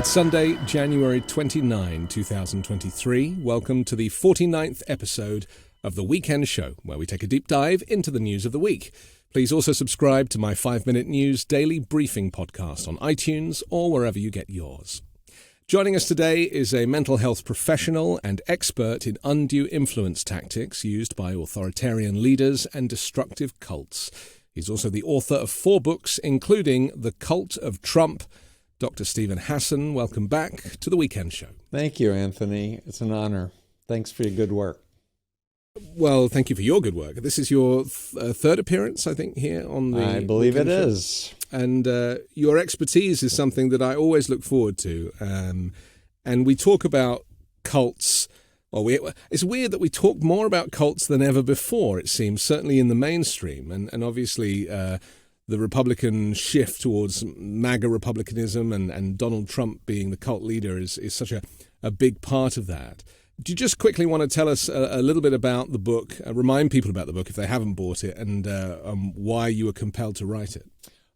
It's Sunday, January 29, 2023. Welcome to the 49th episode of The Weekend Show, where we take a deep dive into the news of the week. Please also subscribe to my 5-Minute News Daily Briefing podcast on iTunes or wherever you get yours. Joining us today is a mental health professional and expert in undue influence tactics used by authoritarian leaders and destructive cults. He's also the author of 4 books, including The Cult of Trump. Dr. Steven Hassan, welcome back to The Weekend Show. Thank you, Anthony. It's an honor. Thanks for your good work. Well, thank you for your good work. This is your third appearance, I think, here on the I believe it Weekend Show. is. And your expertise is something that I always look forward to. And we talk about cults. It's weird that we talk more about cults than ever before, it seems, certainly in the mainstream. And obviously the Republican shift towards MAGA republicanism and Donald Trump being the cult leader is such a big part of that. Do you just quickly want to tell us a little bit about the book, remind people about the book if they haven't bought it, and why you were compelled to write it?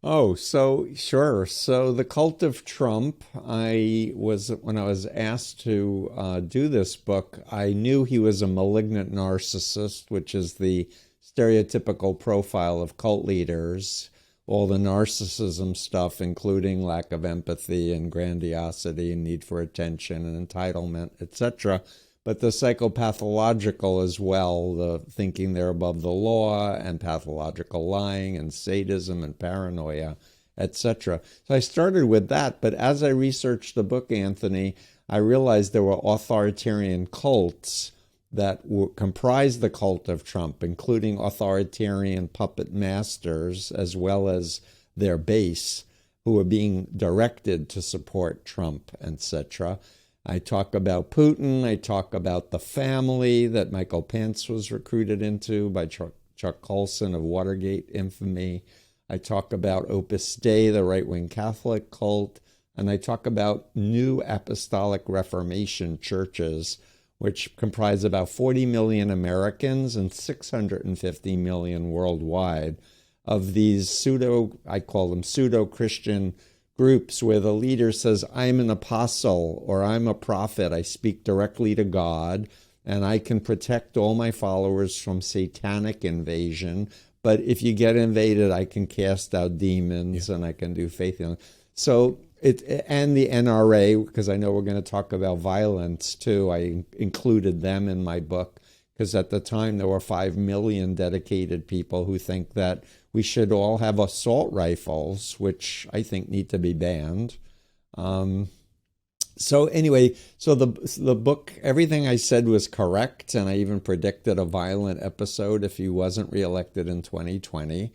Oh, so sure. So The Cult of Trump, when I was asked to do this book, I knew he was a malignant narcissist, which is the stereotypical profile of cult leaders. All the narcissism stuff, including lack of empathy and grandiosity and need for attention and entitlement, etc. But the psychopathological as well, the thinking they're above the law and pathological lying and sadism and paranoia, etc. So I started with that. But as I researched the book, Anthony, I realized there were authoritarian cults that comprised the cult of Trump, including authoritarian puppet masters, as well as their base, who were being directed to support Trump, etc. I talk about Putin. I talk about the family that Michael Pence was recruited into by Chuck Colson of Watergate infamy. I talk about Opus Dei, the right-wing Catholic cult. And I talk about new apostolic Reformation churches, which comprise about 40 million Americans and 650 million worldwide, of these I call them pseudo-Christian groups where the leader says, I'm an apostle or I'm a prophet, I speak directly to God, and I can protect all my followers from satanic invasion. But if you get invaded, I can cast out demons and I can do faith healing. So and the NRA, because I know we're going to talk about violence too. I included them in my book because at the time there were 5 million dedicated people who think that we should all have assault rifles, which I think need to be banned. So anyway, so the book, everything I said was correct, and I even predicted a violent episode if he wasn't reelected in 2020.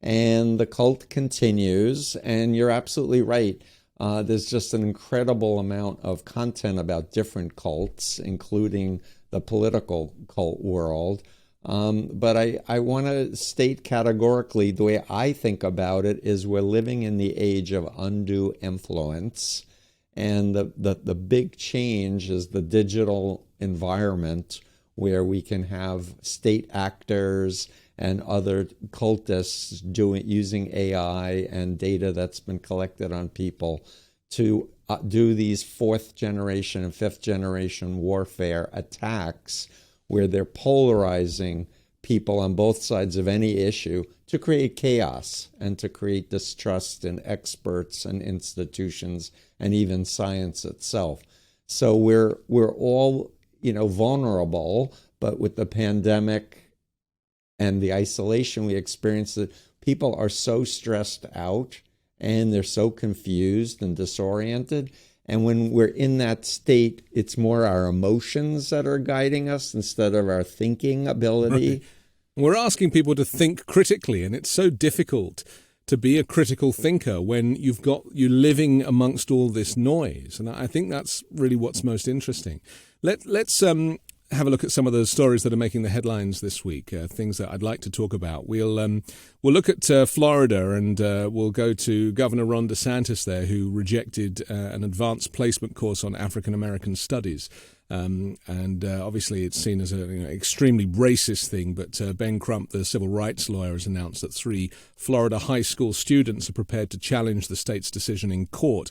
And the cult continues, and you're absolutely right. There's just an incredible amount of content about different cults, including the political cult world. But I want to state categorically, the way I think about it is we're living in the age of undue influence. And the big change is the digital environment where we can have state actors and other cultists using AI and data that's been collected on people to do these 4th generation and 5th generation warfare attacks where they're polarizing people on both sides of any issue to create chaos and to create distrust in experts and institutions and even science itself. So we're all, vulnerable, but with the pandemic and the isolation we experience, that people are so stressed out and they're so confused and disoriented. And when we're in that state, it's more our emotions that are guiding us instead of our thinking ability. Right. We're asking people to think critically, and it's so difficult to be a critical thinker when you're living amongst all this noise. And I think that's really what's most interesting. Let's have a look at some of those stories that are making the headlines this week, things that I'd like to talk about. We'll look at Florida, and we'll go to Governor Ron DeSantis there, who rejected an advanced placement course on African American studies. And obviously it's seen as an extremely racist thing, but Ben Crump, the civil rights lawyer, has announced that 3 Florida high school students are prepared to challenge the state's decision in court.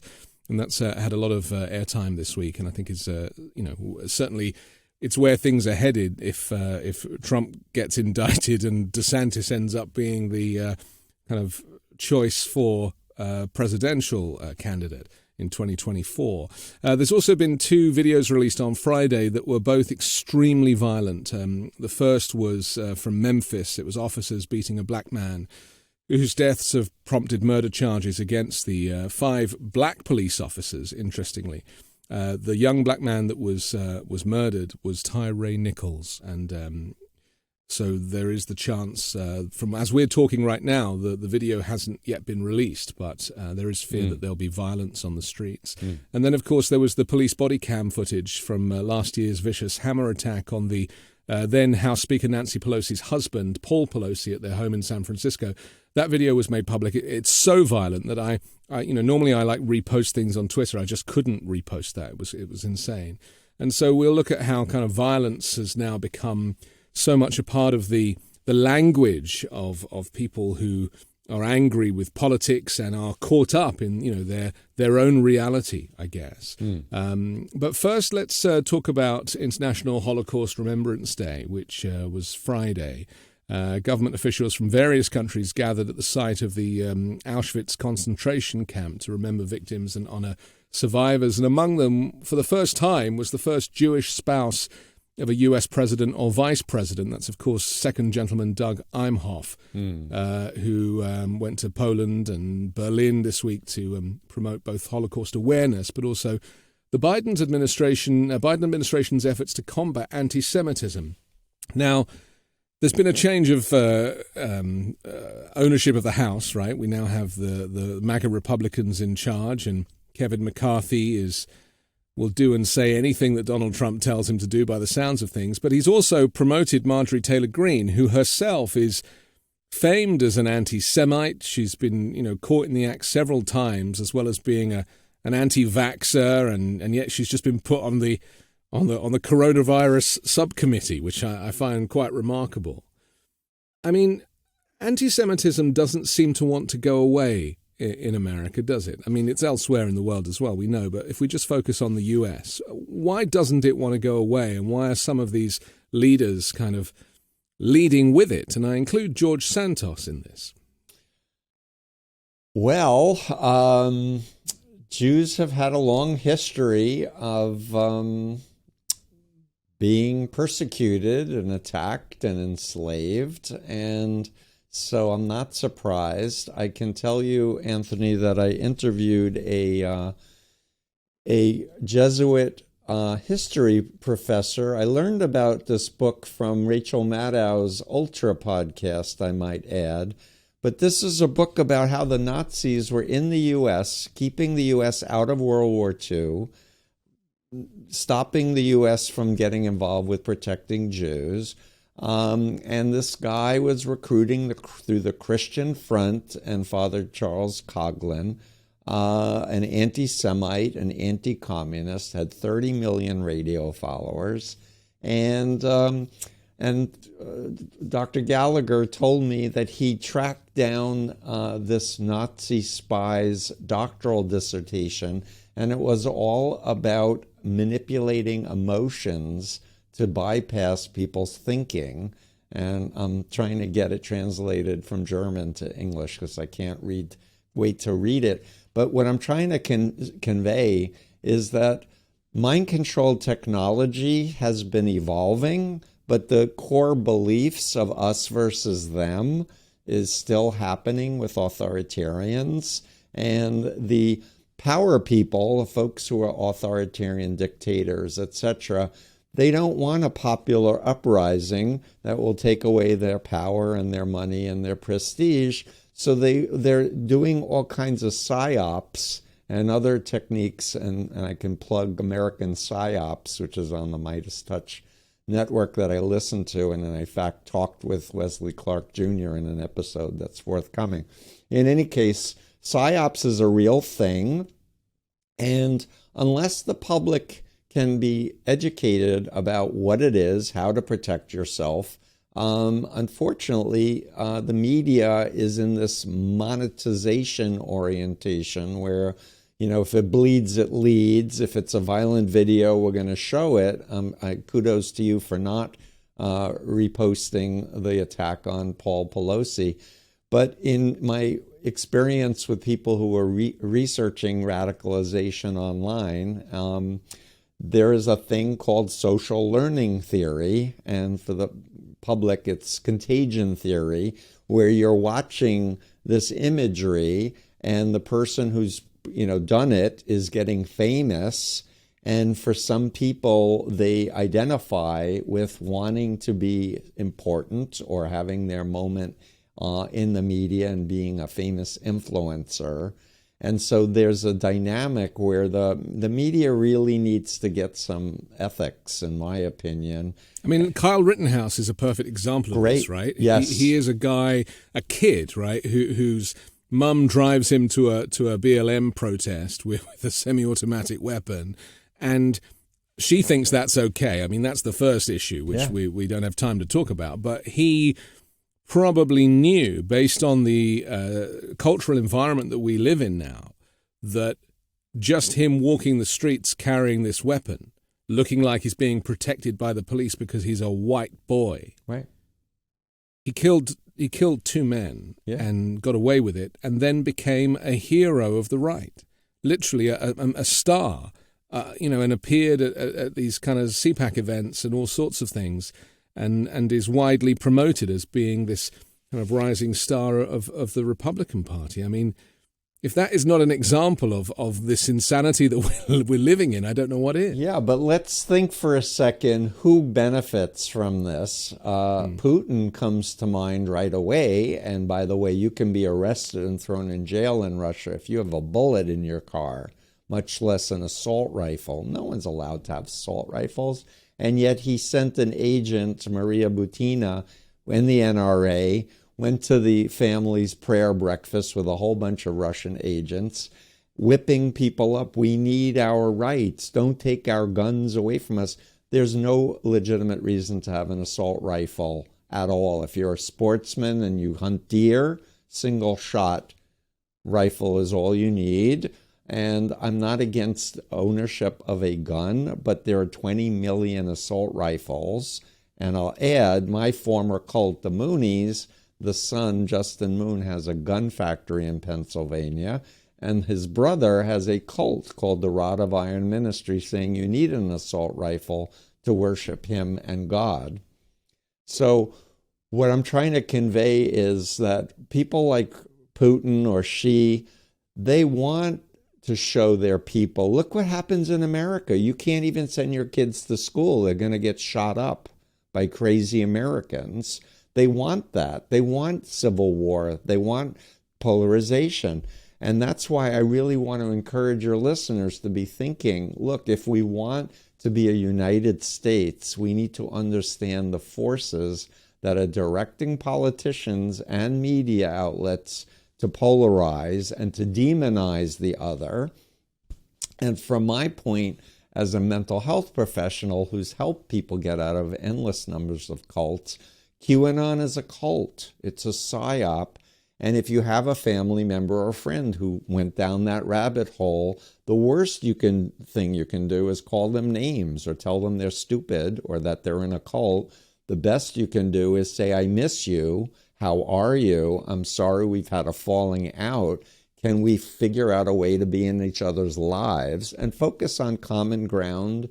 and that's had a lot of airtime this week, and I think is certainly it's where things are headed if Trump gets indicted and DeSantis ends up being the kind of choice for presidential candidate in 2024. There's also been 2 videos released on Friday that were both extremely violent. The first was from Memphis. It was officers beating a black man whose deaths have prompted murder charges against the 5 black police officers, interestingly. The young black man that was murdered was Tyree Nichols, and so there is the chance, from as we're talking right now, the video hasn't yet been released, but there is fear that there'll be violence on the streets. And then, of course, there was the police body cam footage from last year's vicious hammer attack on the then House Speaker Nancy Pelosi's husband, Paul Pelosi, at their home in San Francisco. That video was made public. It's so violent that I normally I like repost things on Twitter. I just couldn't repost that. It was insane. And so we'll look at how kind of violence has now become so much a part of the language of people who are angry with politics and are caught up in their own reality, I guess. But first, let's talk about International Holocaust Remembrance Day, which was Friday. Government officials from various countries gathered at the site of the Auschwitz concentration camp to remember victims and honor survivors. And among them, for the first time, was the first Jewish spouse of a U.S. president or vice president. That's, of course, Second Gentleman Doug Imhoff, who went to Poland and Berlin this week to promote both Holocaust awareness, but also the Biden administration's efforts to combat anti-Semitism. Now, there's been a change of ownership of the House, right? We now have the MAGA Republicans in charge, and Kevin McCarthy will do and say anything that Donald Trump tells him to do by the sounds of things. But he's also promoted Marjorie Taylor Greene, who herself is famed as an anti-Semite. She's been, caught in the act several times, as well as being an anti-vaxxer, and yet she's just been put on the coronavirus subcommittee, which I find quite remarkable. I mean, anti-Semitism doesn't seem to want to go away in America, does it? I mean, it's elsewhere in the world as well, we know, but if we just focus on the US, why doesn't it want to go away, and why are some of these leaders kind of leading with it? And I include George Santos in this. Well, Jews have had a long history of being persecuted and attacked and enslaved, and so I'm not surprised. I can tell you, Anthony, that I interviewed a Jesuit history professor. I learned about this book from Rachel Maddow's Ultra podcast, I might add. But this is a book about how the Nazis were in the U.S., keeping the U.S. out of World War II, stopping the U.S. from getting involved with protecting Jews. And this guy was recruiting through the Christian Front and Father Charles Coughlin, an anti-Semite, an anti-communist, had 30 million radio followers. And Dr. Gallagher told me that he tracked down this Nazi spy's doctoral dissertation, and it was all about manipulating emotions to bypass people's thinking. And I'm trying to get it translated from German to English because I can't wait to read it. But what I'm trying to convey is that mind-controlled technology has been evolving, but the core beliefs of us versus them is still happening with authoritarians. And the power people, the folks who are authoritarian dictators, etc., they don't want a popular uprising that will take away their power and their money and their prestige. So they're doing all kinds of psyops and other techniques. And I can plug American Psyops, which is on the MeidasTouch network that I listened to, and in fact talked with Wesley Clark Jr. in an episode that's forthcoming. In any case, psyops is a real thing, and unless the public can be educated about what it is, how to protect yourself, unfortunately, the media is in this monetization orientation where if it bleeds, it leads. If it's a violent video, we're going to show it. Kudos to you for not reposting the attack on Paul Pelosi. But in my experience with people who are researching radicalization online, there is a thing called social learning theory, and for the public, it's contagion theory, where you're watching this imagery and the person who's done it is getting famous. And for some people, they identify with wanting to be important or having their moment in the media and being a famous influencer. And so there's a dynamic where the media really needs to get some ethics, in my opinion. I mean, Kyle Rittenhouse is a perfect example of this, right? Yes. He is a kid, right, whose mum drives him to a BLM protest with a semi-automatic weapon, and she thinks that's okay. I mean, that's the first issue, which we don't have time to talk about. But he probably knew, based on the cultural environment that we live in now, that just him walking the streets carrying this weapon, looking like he's being protected by the police because he's a white boy. Right. He killed 2 men and got away with it, and then became a hero of the right, literally a star, and appeared at these kind of CPAC events and all sorts of things. And is widely promoted as being this kind of rising star of the Republican Party. I mean, if that is not an example of this insanity that we're living in, I don't know what is. Yeah, but let's think for a second who benefits from this. Putin comes to mind right away. And by the way, you can be arrested and thrown in jail in Russia if you have a bullet in your car, much less an assault rifle. No one's allowed to have assault rifles. And yet he sent an agent, Maria Butina, in the NRA, went to the family's prayer breakfast with a whole bunch of Russian agents, whipping people up. We need our rights. Don't take our guns away from us. There's no legitimate reason to have an assault rifle at all. If you're a sportsman and you hunt deer, single shot rifle is all you need. And I'm not against ownership of a gun, but there are 20 million assault rifles. And I'll add, my former cult, the Moonies, the son, Justin Moon, has a gun factory in Pennsylvania. And his brother has a cult called the Rod of Iron Ministry, saying you need an assault rifle to worship him and God. So what I'm trying to convey is that people like Putin or Xi, they want to show their people, look what happens in America. You can't even send your kids to school. They're going to get shot up by crazy Americans. They want that. They want civil war. They want polarization. And that's why I really want to encourage your listeners to be thinking, look, if we want to be a United States, we need to understand the forces that are directing politicians and media outlets to polarize and to demonize the other. And from my point as a mental health professional who's helped people get out of endless numbers of cults, QAnon is a cult. It's a psyop. And if you have a family member or friend who went down that rabbit hole, the worst thing you can do is call them names or tell them they're stupid or that they're in a cult. The best you can do is say, I miss you. How are you? I'm sorry we've had a falling out. Can we figure out a way to be in each other's lives and focus on common ground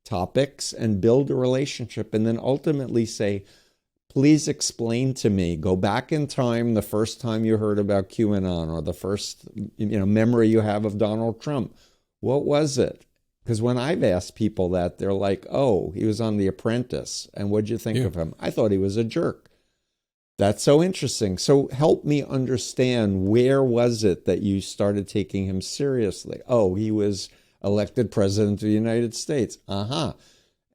topics and build a relationship, and then ultimately say, please explain to me, go back in time the first time you heard about QAnon or the first memory you have of Donald Trump. What was it? Because when I've asked people that, they're like, oh, he was on The Apprentice. And what'd you think of him? I thought he was a jerk. That's so interesting. So help me understand, where was it that you started taking him seriously? Oh, he was elected president of the United States.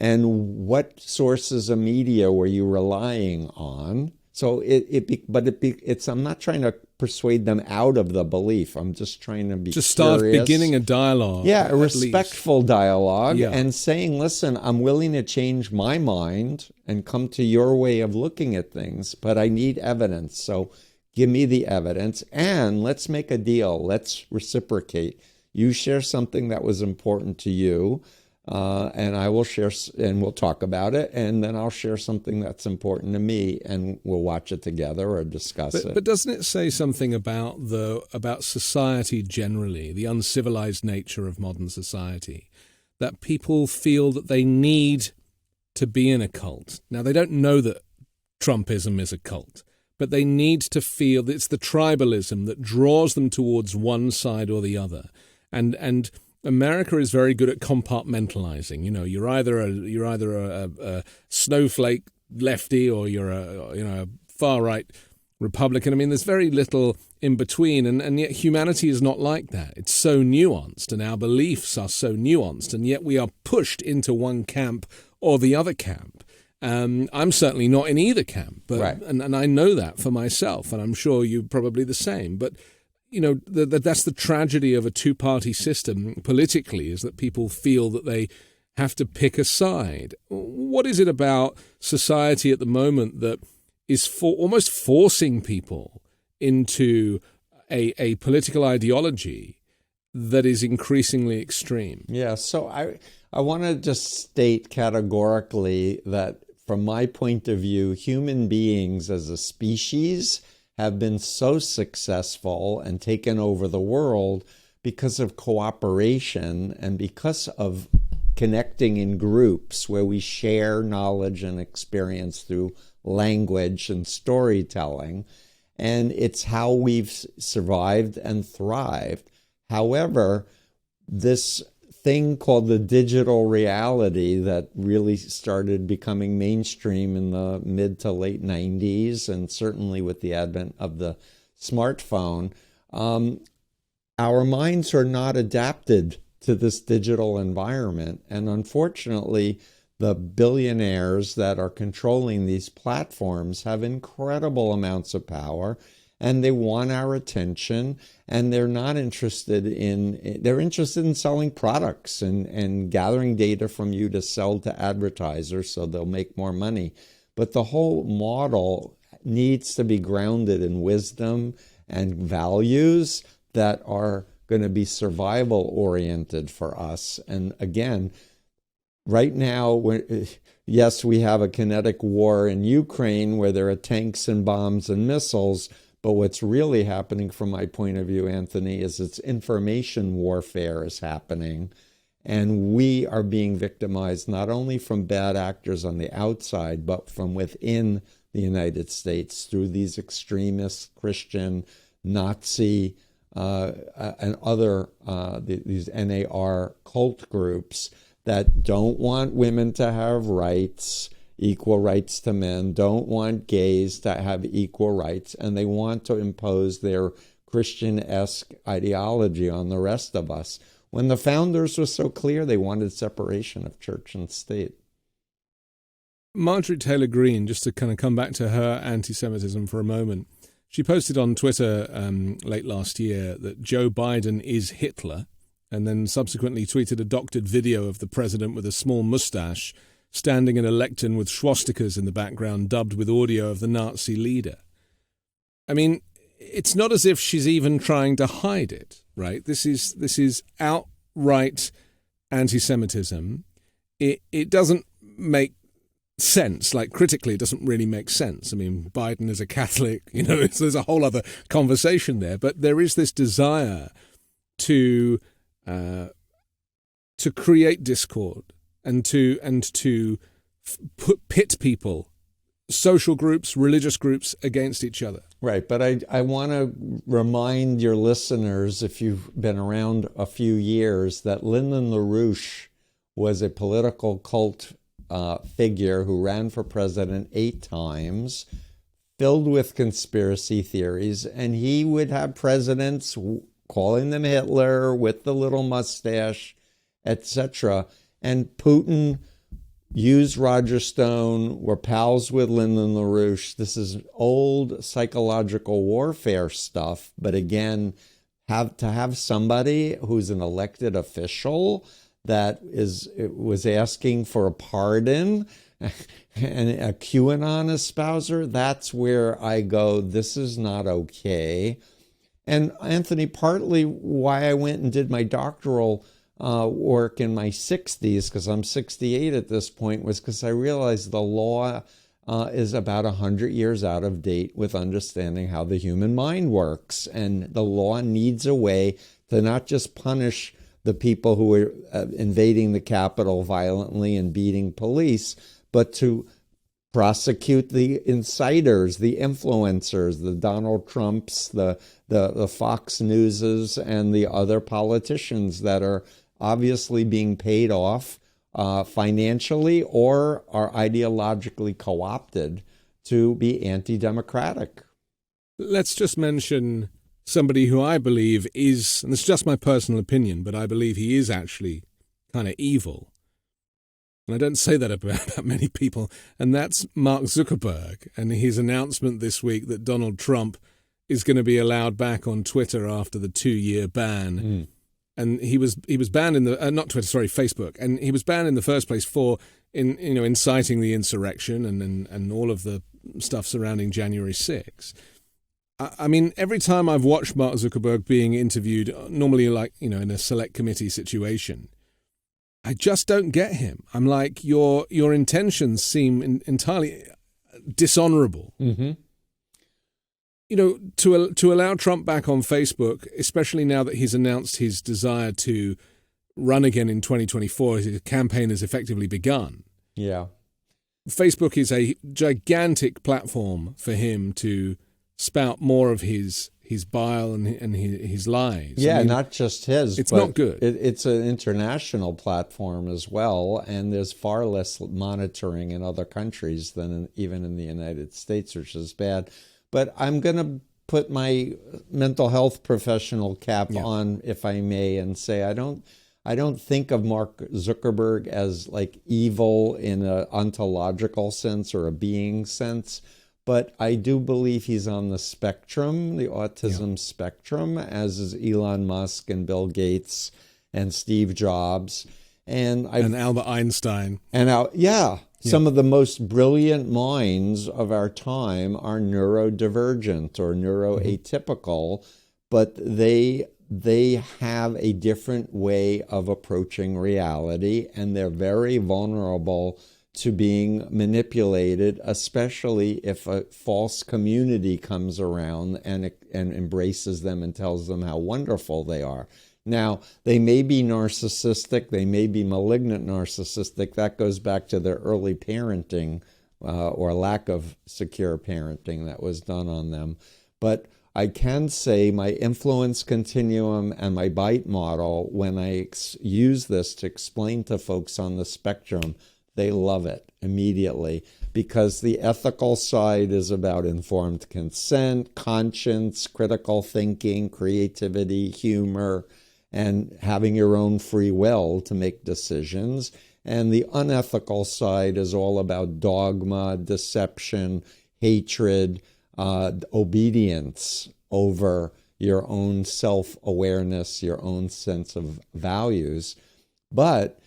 And what sources of media were you relying on? So I'm not trying to persuade them out of the belief. I'm just trying to be just start curious. Beginning a dialogue. Yeah, a respectful dialogue, Yeah. and saying, listen, I'm willing to change my mind and come to your way of looking at things, but I need evidence. So give me the evidence and let's make a deal. Let's reciprocate. You share something that was important to you, and I will share, and we'll talk about it, and then I'll share something that's important to me, and we'll watch it together or discuss it. But doesn't it say something about society generally, the uncivilized nature of modern society, that people feel that they need to be in a cult? Now, they don't know that Trumpism is a cult, but they need to feel that it's the tribalism that draws them towards one side or the other. And America is very good at compartmentalizing. You're either a snowflake lefty or you're a far right Republican. I mean, there's very little in between, and yet humanity is not like that. It's so nuanced, and our beliefs are so nuanced, and yet we are pushed into one camp or the other camp. I'm certainly not in either camp, but right. and I know that for myself, and I'm sure you're probably the same. But that's the tragedy of a two-party system politically, is that people feel that they have to pick a side. What is it about society at the moment that is almost forcing people into a political ideology that is increasingly extreme? Yeah, so I want to just state categorically that from my point of view, human beings as a species have been so successful and taken over the world because of cooperation and because of connecting in groups where we share knowledge and experience through language and storytelling. And it's how we've survived and thrived. However, this thing called the digital reality that really started becoming mainstream in the mid to late 90s, and certainly with the advent of the smartphone, our minds are not adapted to this digital environment. And unfortunately, the billionaires that are controlling these platforms have incredible amounts of power, and they want our attention, and they're interested in selling products and gathering data from you to sell to advertisers so they'll make more money. But the whole model needs to be grounded in wisdom and values that are going to be survival oriented for us. And again, right now, yes, we have a kinetic war in Ukraine where there are tanks and bombs and missiles. But what's really happening from my point of view, Anthony, is it's information warfare is happening. And we are being victimized not only from bad actors on the outside, but from within the United States through these extremist Christian, Nazi, and other these NAR cult groups that don't want women to have rights, equal rights to men, don't want gays to have equal rights, and they want to impose their Christian-esque ideology on the rest of us. When the founders were so clear, they wanted separation of church and state. Marjorie Taylor Greene, just to kind of come back to her anti-Semitism for a moment, she posted on Twitter late last year that Joe Biden is Hitler, and then subsequently tweeted a doctored video of the president with a small mustache standing in a lectern with swastikas in the background, dubbed with audio of the Nazi leader. I mean, it's not as if she's even trying to hide it, right? This is outright anti-Semitism. It doesn't make sense. Like, critically, it doesn't really make sense. I mean, Biden is a Catholic, there's a whole other conversation there. But there is this desire to create discord and to pit people, social groups, religious groups against each other. Right, but I want to remind your listeners, if you've been around a few years, that Lyndon LaRouche was a political cult figure who ran for president 8 times, filled with conspiracy theories, and he would have presidents calling them Hitler with the little mustache, etc. And Putin used Roger Stone, were pals with Lyndon LaRouche. This is old psychological warfare stuff. But again, have somebody who's an elected official that was asking for a pardon and a QAnon espouser, that's where I go, this is not okay. And Anthony, partly why I went and did my doctoral work in my 60s, because I'm 68 at this point, was because I realized the law is about 100 years out of date with understanding how the human mind works. And the law needs a way to not just punish the people who are invading the Capitol violently and beating police, but to prosecute the insiders, the influencers, the Donald Trumps, the Fox Newses, and the other politicians that are obviously being paid off financially or are ideologically co-opted to be anti-democratic. Let's just mention somebody who I believe is, and it's just my personal opinion, but I believe he is actually kind of evil. And I don't say that about many people, and that's Mark Zuckerberg and his announcement this week that Donald Trump is going to be allowed back on Twitter after the 2-year ban. And he was banned in the not Twitter, sorry, Facebook, and he was banned in the first place for inciting the insurrection and all of the stuff surrounding January 6th. I mean, every time I've watched Mark Zuckerberg being interviewed, normally like in a select committee situation, I just don't get him. I'm like, your intentions seem entirely dishonorable. Mm-hmm. To allow Trump back on Facebook, especially now that he's announced his desire to run again in 2024, his campaign has effectively begun. Yeah. Facebook is a gigantic platform for him to spout more of his bile and his lies. Yeah, I mean, not just his. It's but not good. It's an international platform as well, and there's far less monitoring in other countries than even in the United States, which is bad. But I'm going to put my mental health professional cap on, if I may, and say I don't think of Mark Zuckerberg as like evil in an ontological sense or a being sense. But I do believe he's on the spectrum, the autism spectrum, as is Elon Musk and Bill Gates and Steve Jobs. And Albert Einstein. Some of the most brilliant minds of our time are neurodivergent or neuroatypical, but they have a different way of approaching reality, and they're very vulnerable to being manipulated, especially if a false community comes around and embraces them and tells them how wonderful they are. Now, they may be narcissistic, they may be malignant narcissistic. That goes back to their early parenting or lack of secure parenting that was done on them. But I can say my influence continuum and my bite model, when I use this to explain to folks on the spectrum, they love it immediately, because the ethical side is about informed consent, conscience, critical thinking, creativity, humor, and having your own free will to make decisions. And the unethical side is all about dogma, deception, hatred, obedience over your own self-awareness, your own sense of values. But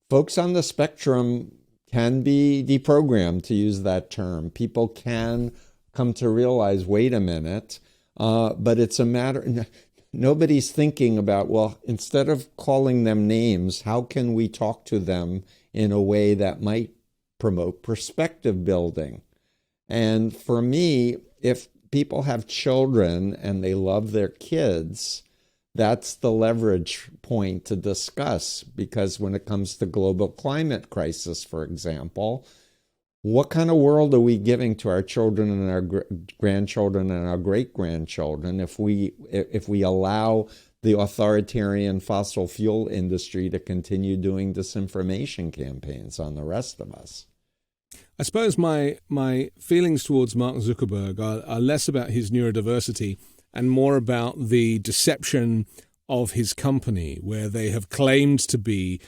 folks on the spectrum can be deprogrammed, to use that term. People can come to realize, wait a minute, but it's a matter... Nobody's thinking about, well, instead of calling them names, how can we talk to them in a way that might promote perspective building? And for me, if people have children and they love their kids, that's the leverage point to discuss, because when it comes to global climate crisis, for example, what kind of world are we giving to our children and our grandchildren and our great-grandchildren if we allow the authoritarian fossil fuel industry to continue doing disinformation campaigns on the rest of us? I suppose my feelings towards Mark Zuckerberg are less about his neurodiversity and more about the deception of his company, where they have claimed to be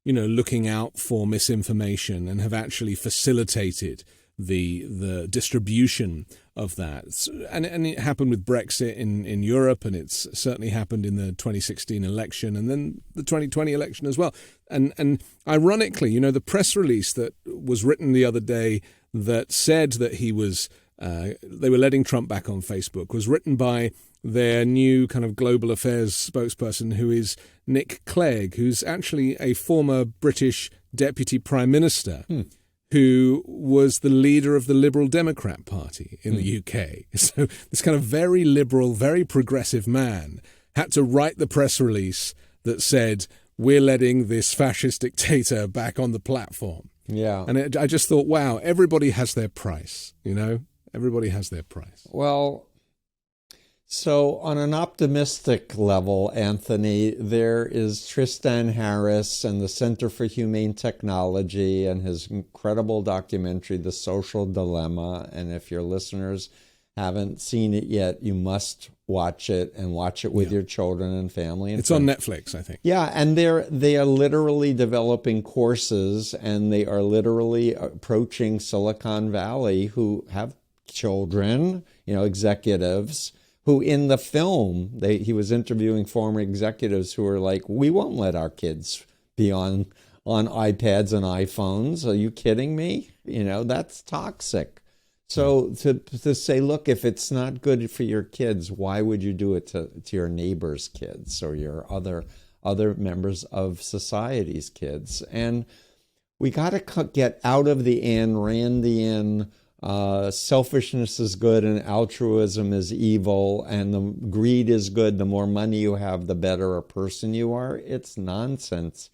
looking out for misinformation and have actually facilitated the distribution of that. And it happened with Brexit in Europe, and it's certainly happened in the 2016 election and then the 2020 election as well. And ironically, the press release that was written the other day that said that he was they were letting Trump back on Facebook was written by their new kind of global affairs spokesperson, who is Nick Clegg, who's actually a former British deputy prime minister who was the leader of the Liberal Democrat Party in the UK. So this kind of very liberal, very progressive man had to write the press release that said, we're letting this fascist dictator back on the platform. Yeah. And I just thought, wow, everybody has their price, you know? Everybody has their price. Well, so on an optimistic level, Anthony, there is Tristan Harris and the Center for Humane Technology and his incredible documentary, The Social Dilemma. And if your listeners haven't seen it yet, you must watch it and watch it with your children and family. And it's on Netflix, I think. Yeah, and they are literally developing courses, and they are literally approaching Silicon Valley, who have children, executives, who in the film, he was interviewing former executives who are like, we won't let our kids be on iPads and iPhones. Are you kidding me? That's toxic. So to say, look, if it's not good for your kids, why would you do it to your neighbor's kids or your other members of society's kids? And we got to get out of the Ayn Randian selfishness is good and altruism is evil and the greed is good. The more money you have, the better a person you are. It's nonsense.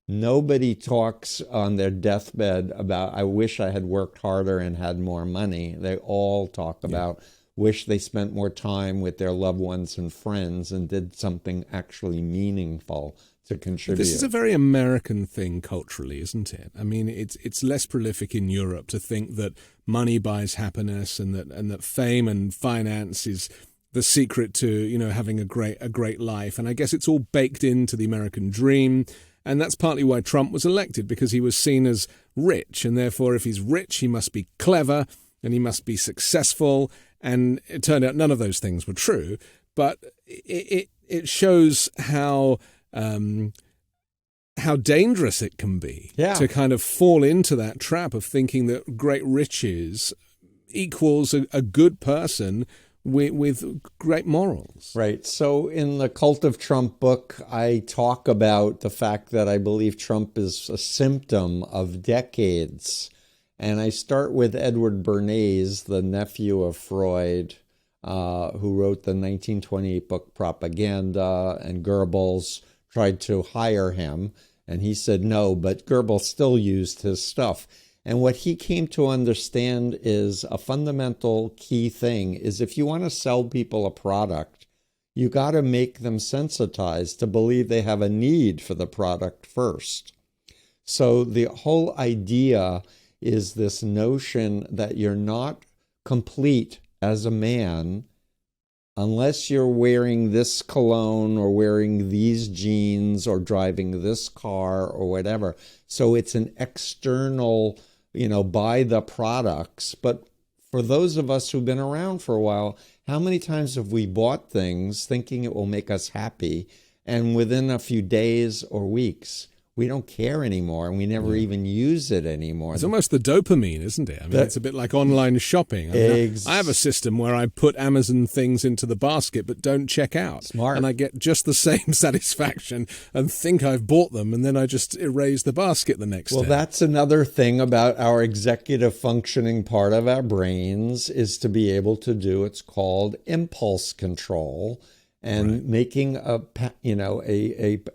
Nobody talks on their deathbed about, I wish I had worked harder and had more money. They all talk about, wish they spent more time with their loved ones and friends and did something actually meaningful to contribute. This is a very American thing culturally, isn't it? I mean, it's less prolific in Europe to think that money buys happiness and that fame and finance is the secret to, having a great life. And I guess it's all baked into the American dream. And that's partly why Trump was elected, because he was seen as rich. And therefore, if he's rich, he must be clever and he must be successful. And it turned out none of those things were true. But it shows how dangerous it can be to kind of fall into that trap of thinking that great riches equals a good person with great morals. Right. So in the Cult of Trump book, I talk about the fact that I believe Trump is a symptom of decades. And I start with Edward Bernays, the nephew of Freud, who wrote the 1928 book Propaganda, and Goebbels tried to hire him. And he said no, but Goebbels still used his stuff. And what he came to understand is a fundamental key thing is if you want to sell people a product, you got to make them sensitized to believe they have a need for the product first. So the whole idea is this notion that you're not complete as a man unless you're wearing this cologne or wearing these jeans or driving this car or whatever. So it's an external, buy the products. But for those of us who've been around for a while, how many times have we bought things thinking it will make us happy, and within a few days or weeks, we don't care anymore, and we never even use it anymore. It's almost the dopamine, isn't it? I mean, it's a bit like online shopping. I have a system where I put Amazon things into the basket but don't check out. Smart. And I get just the same satisfaction and think I've bought them, and then I just erase the basket the next day. Well, that's another thing about our executive functioning part of our brains is to be able to do what's called impulse control. And making a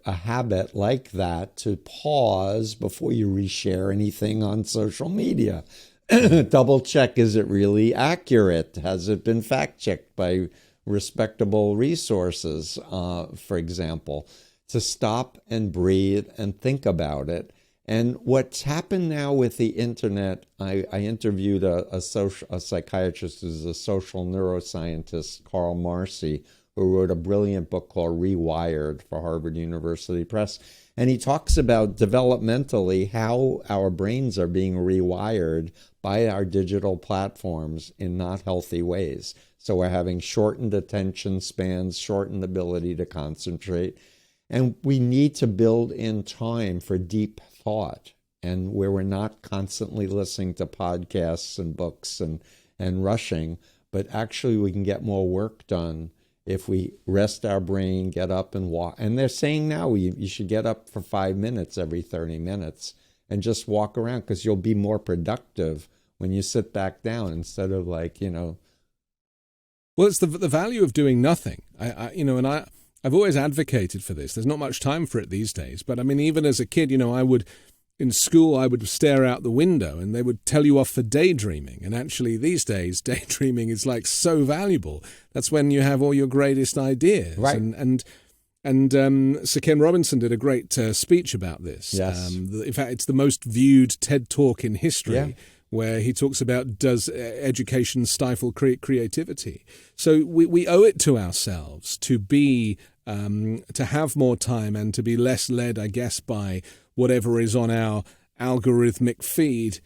habit like that to pause before you reshare anything on social media. Double check, is it really accurate? Has it been fact checked by respectable resources, for example? To stop and breathe and think about it. And what's happened now with the internet, I interviewed a psychiatrist who's a social neuroscientist, Carl Marcy, who wrote a brilliant book called Rewired for Harvard University Press. And he talks about developmentally how our brains are being rewired by our digital platforms in not healthy ways. So we're having shortened attention spans, shortened ability to concentrate. And we need to build in time for deep thought, and where we're not constantly listening to podcasts and books and and rushing, but actually we can get more work done if we rest our brain, get up and walk. And they're saying now you should get up for 5 minutes every 30 minutes and just walk around, because you'll be more productive when you sit back down instead of Well, it's the value of doing nothing. I've always advocated for this. There's not much time for it these days. But I mean, even as a kid, in school, I would stare out the window and they would tell you off for daydreaming. And actually, these days, daydreaming is so valuable. That's when you have all your greatest ideas. Right. And Sir Ken Robinson did a great speech about this. Yes. In fact, it's the most viewed TED Talk in history. Yeah. Where he talks about, does education stifle creativity? So we owe it to ourselves to be to have more time and to be less led, I guess, by whatever is on our algorithmic feed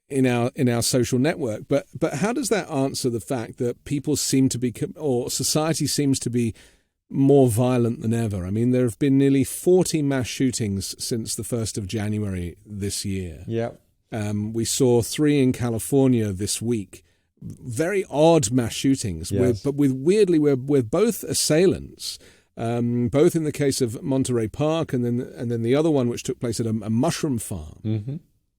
in our social network. But how does that answer the fact that people seem to be, or society seems to be, more violent than ever? I mean, there have been nearly 40 mass shootings since the 1st of January this year. Yeah. We saw 3 in California this week. Very odd mass shootings, yes. with both assailants, both in the case of Monterey Park and then the other one which took place at a mushroom farm. Mm-hmm.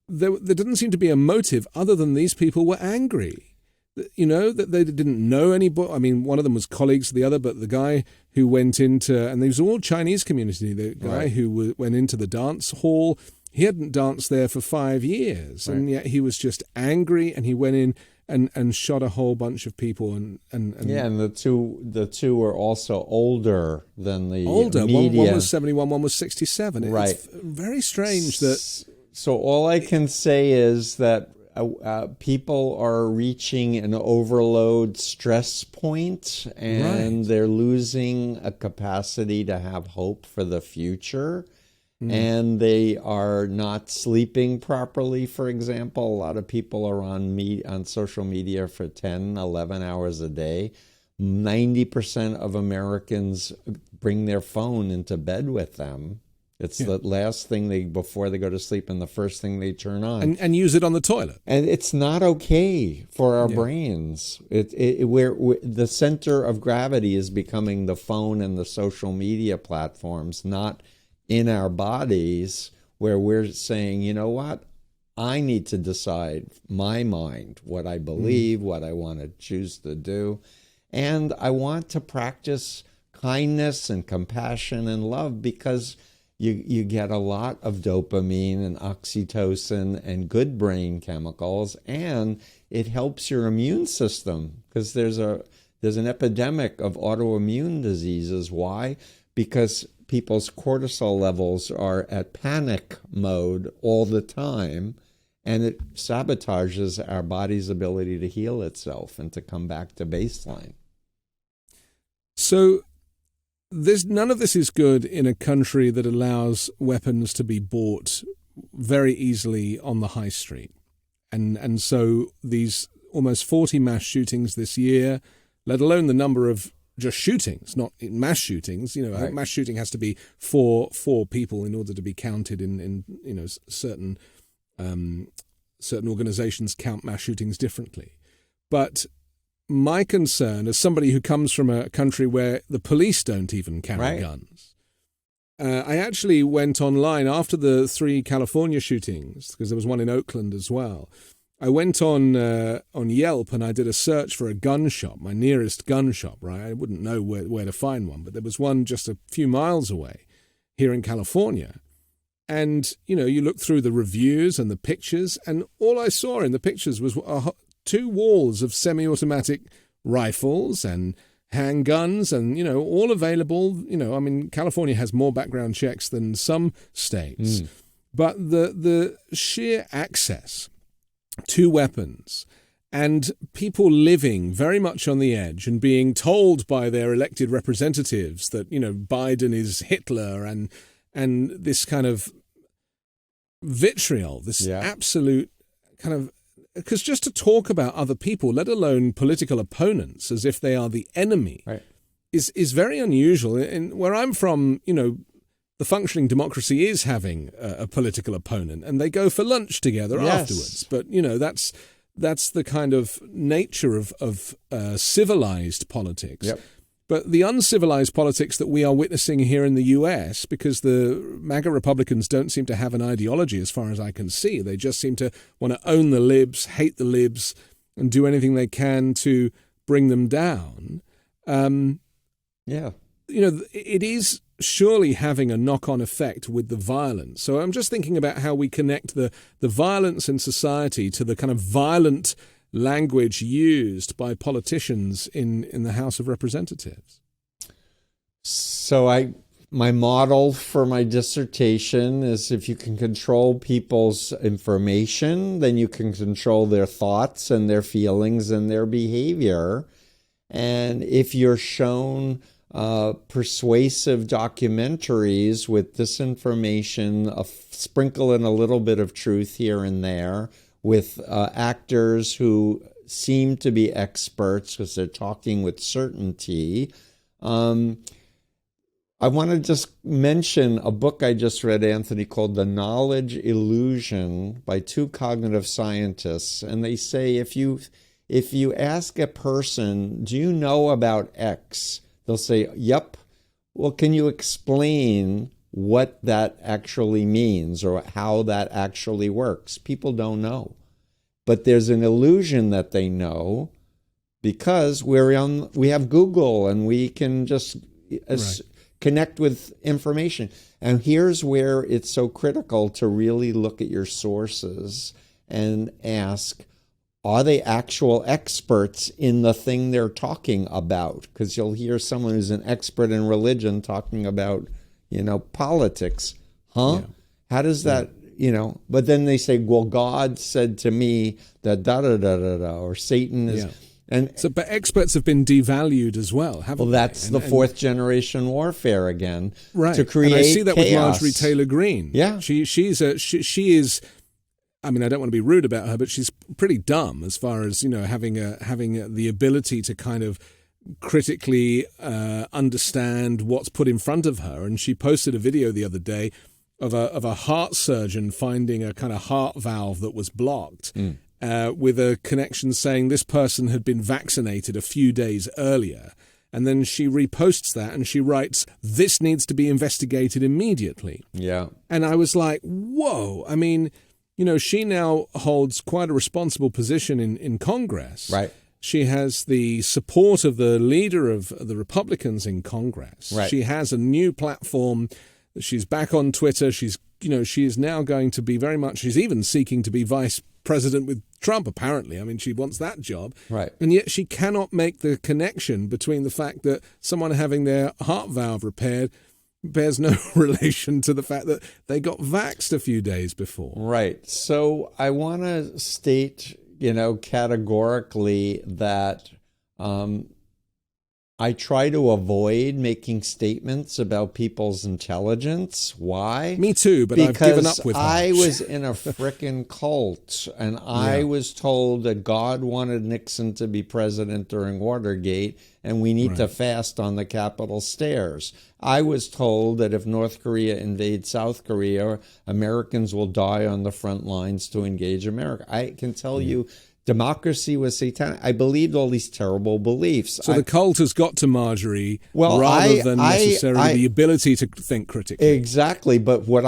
There didn't seem to be a motive other than these people were angry. That they didn't know anybody. I mean, one of them was colleagues of the other, but the guy who went into, and these were all Chinese community, the guy right. who went into the dance hall, he hadn't danced there for 5 years, right. And yet he was just angry, and he went in and shot a whole bunch of people. And the two were also older than the older. media. One was 71, one was 67. Right. It's very strange that. So all I can say is that people are reaching an overload stress point, and right. they're losing a capacity to have hope for the future. And they are not sleeping properly, for example. A lot of people are on social media for 10, 11 hours a day. 90% of Americans bring their phone into bed with them. It's the last thing before they go to sleep, and the first thing they turn on. And use it on the toilet. And it's not okay for our brains. Where the center of gravity is becoming the phone and the social media platforms, not in our bodies, where we're saying, you know what? I need to decide my mind, what I believe, what I want to choose to do. And I want to practice kindness and compassion and love, because you get a lot of dopamine and oxytocin and good brain chemicals, and it helps your immune system, because there's an epidemic of autoimmune diseases. Why? Because people's cortisol levels are at panic mode all the time, and it sabotages our body's ability to heal itself and to come back to baseline. So none of this is good in a country that allows weapons to be bought very easily on the high street. And so these almost 40 mass shootings this year, let alone the number of just shootings, not mass shootings. I think mass shooting has to be four people in order to be counted in certain organizations count mass shootings differently. But my concern, as somebody who comes from a country where the police don't even carry guns, I actually went online after the 3 California shootings, because there was one in Oakland as well. I went on Yelp and I did a search for a gun shop, my nearest gun shop, right? I wouldn't know where to find one, but there was one just a few miles away here in California. And, you look through the reviews and the pictures, and all I saw in the pictures was 2 walls of semi-automatic rifles and handguns and, all available. California has more background checks than some states. But the sheer access to weapons and people living very much on the edge and being told by their elected representatives that, Biden is Hitler and this kind of vitriol, this absolute kind of, because just to talk about other people, let alone political opponents, as if they are the enemy, is very unusual. And where I'm from, the functioning democracy is having a political opponent, and they go for lunch together afterwards. But, that's the kind of nature of civilized politics. Yep. But the uncivilized politics that we are witnessing here in the US, because the MAGA Republicans don't seem to have an ideology as far as I can see. They just seem to want to own the libs, hate the libs, and do anything they can to bring them down. It is surely having a knock-on effect with the violence. So I'm just thinking about how we connect the violence in society to the kind of violent language used by politicians in the House of Representatives. So my model for my dissertation is if you can control people's information, then you can control their thoughts and their feelings and their behavior. And if you're shown persuasive documentaries with disinformation, a sprinkle in a little bit of truth here and there, with actors who seem to be experts because they're talking with certainty. I want to just mention a book I just read, Anthony, called The Knowledge Illusion by two cognitive scientists. And they say if you ask a person, do you know about X? They'll say, yep. Well, can you explain what that actually means or how that actually works? People don't know. But there's an illusion that they know because we have Google and we can just connect with information. And here's where it's so critical to really look at your sources and ask, are they actual experts in the thing they're talking about? Because you'll hear someone who's an expert in religion talking about, politics. Huh? Yeah. How does that, but then they say, well, God said to me that da-da-da-da-da, or Satan is... Yeah. But experts have been devalued as well, haven't they? Well, that's the fourth generation warfare again. Right. To create and I see that chaos. With Marjorie Taylor Greene. Yeah. She is... I mean, I don't want to be rude about her, but she's pretty dumb as far as, having the ability to kind of critically understand what's put in front of her. And she posted a video the other day of a heart surgeon finding a kind of heart valve that was blocked with a connection saying this person had been vaccinated a few days earlier. And then she reposts that and she writes, this needs to be investigated immediately. Yeah. And I was like, whoa, I mean... she now holds quite a responsible position in Congress. Right. She has the support of the leader of the Republicans in Congress. Right. She has a new platform. She's back on Twitter. She is now going to be very much, she's even seeking to be vice president with Trump, apparently. I mean, she wants that job. Right. And yet she cannot make the connection between the fact that someone having their heart valve repaired bears no relation to the fact that they got vaxxed a few days before. Right. So I want to state, categorically that I try to avoid making statements about people's intelligence. Why? Me too, but I've given up with her. I was in a frickin' cult, and I was told that God wanted Nixon to be president during Watergate, and we need to fast on the Capitol stairs. I was told that if North Korea invades South Korea, Americans will die on the front lines to engage America. I can tell you, democracy was satanic. I believed all these terrible beliefs. So the cult has got to Marjorie rather than necessarily the ability to think critically. Exactly. But what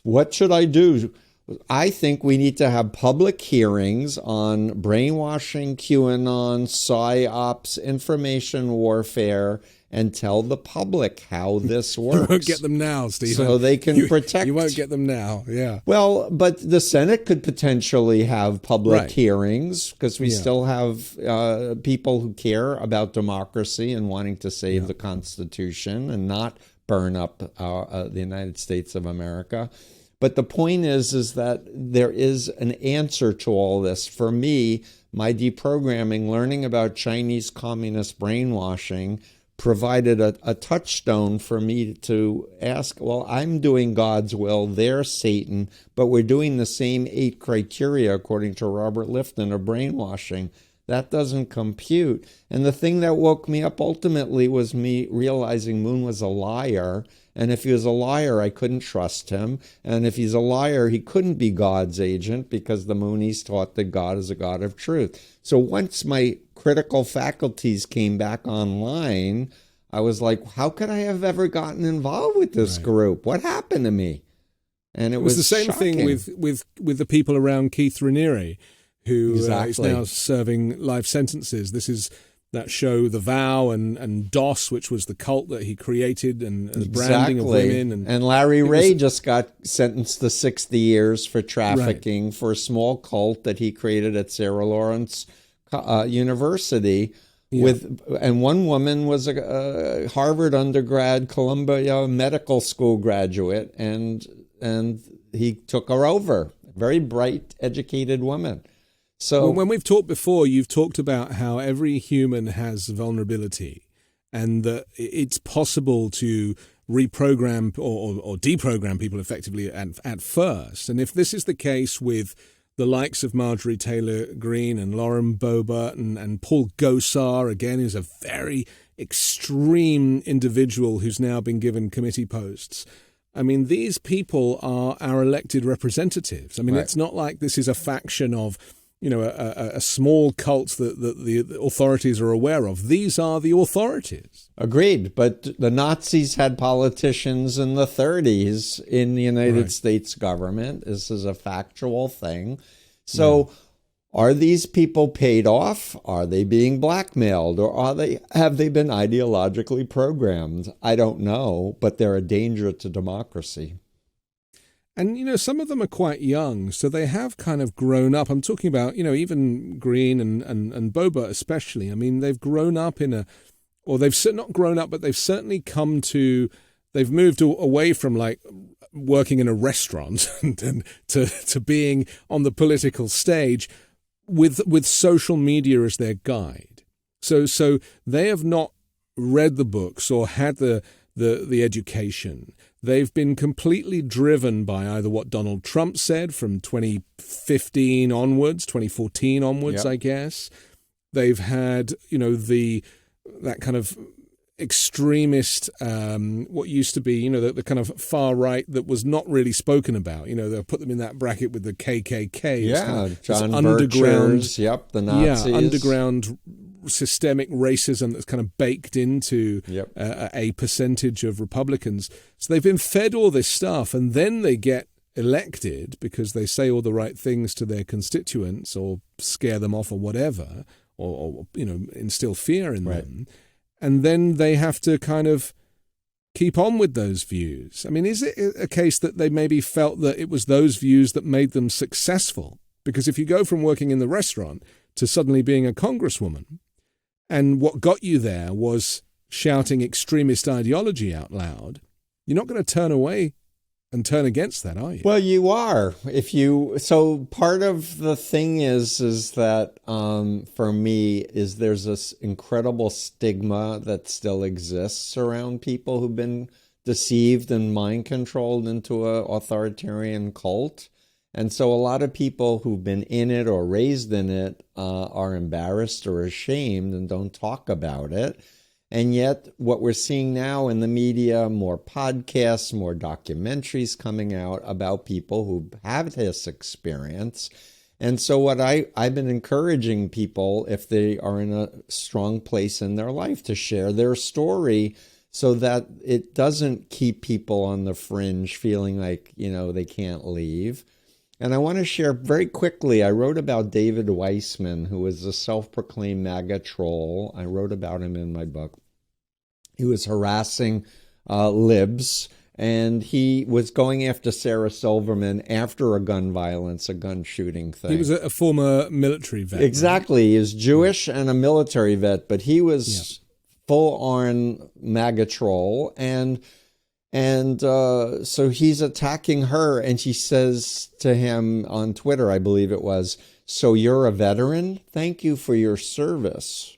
what should I do? I think we need to have public hearings on brainwashing, QAnon, PSYOPs, information warfare, and tell the public how this works. You won't get them now, Stephen. So they can protect. You won't get them now, yeah. Well, but the Senate could potentially have public hearings because we still have people who care about democracy and wanting to save the Constitution and not burn up the United States of America. But the point is that there is an answer to all this. For me, my deprogramming, learning about Chinese communist brainwashing, provided a touchstone for me to ask, well, I'm doing God's will, they're Satan, but we're doing the same 8 criteria, according to Robert Lifton, of brainwashing. That doesn't compute. And the thing that woke me up ultimately was me realizing Moon was a liar. And if he was a liar, I couldn't trust him. And if he's a liar, he couldn't be God's agent, because the Moonies taught that God is a God of truth. So once my critical faculties came back online, I was like, how could I have ever gotten involved with this group? What happened to me? And it was the same shocking. thing with the people around Keith Raniere, who is Exactly. now serving life sentences. This is that show, The Vow, and DOS, which was the cult that he created, and the branding of women. And Larry Ray just got sentenced to 60 years for trafficking for a small cult that he created at Sarah Lawrence University. Yeah. And one woman was a Harvard undergrad, Columbia Medical School graduate, and he took her over. Very bright, educated woman. So when we've talked before, you've talked about how every human has vulnerability, and that it's possible to reprogram or deprogram people effectively at first. And if this is the case with the likes of Marjorie Taylor Greene and Lauren Boebert and Paul Gosar, again, who's a very extreme individual who's now been given committee posts. I mean, these people are our elected representatives. I mean, It's not like this is a faction of, a small cult that the authorities are aware of. These are the authorities. Agreed. But the Nazis had politicians in the 30s in the United States government. This is a factual thing. So are these people paid off? Are they being blackmailed? Or have they been ideologically programmed? I don't know, but they're a danger to democracy. And, some of them are quite young, so they have kind of grown up. I'm talking about, even Green and Boebert especially. I mean, they've grown up they've not grown up, but they've certainly they've moved away from like working in a restaurant and to being on the political stage with social media as their guide. So they have not read the books or had the education. They've been completely driven by either what Donald Trump said from 2015 onwards, 2014 onwards, I guess. They've had, that kind of extremist, what used to be, the kind of far right that was not really spoken about. They'll put them in that bracket with the KKK. Yeah, John underground, the Nazis. Yeah, underground systemic racism that's kind of baked into a percentage of Republicans. So they've been fed all this stuff, and then they get elected because they say all the right things to their constituents or scare them off or whatever, or instill fear in them. And then they have to kind of keep on with those views. I mean, is it a case that they maybe felt that it was those views that made them successful? Because if you go from working in the restaurant to suddenly being a congresswoman, and what got you there was shouting extremist ideology out loud, you're not going to turn away and turn against that, are you? Well, you are. So part of the thing is that for me is there's this incredible stigma that still exists around people who've been deceived and mind controlled into an authoritarian cult. And so a lot of people who've been in it or raised in it are embarrassed or ashamed and don't talk about it. And yet what we're seeing now in the media, more podcasts, more documentaries coming out about people who have this experience. And so what I've been encouraging people, if they are in a strong place in their life, to share their story so that it doesn't keep people on the fringe feeling like, they can't leave. And I want to share very quickly, I wrote about David Weissman, who was a self-proclaimed MAGA troll. I wrote about him in my book. He was harassing libs, and he was going after Sarah Silverman after a gun shooting thing. He was a former military vet. Exactly. Right? He is Jewish and a military vet, but he was full-on MAGA troll, and so he's attacking her, and she says to him on Twitter, I believe it was, "So you're a veteran? Thank you for your service."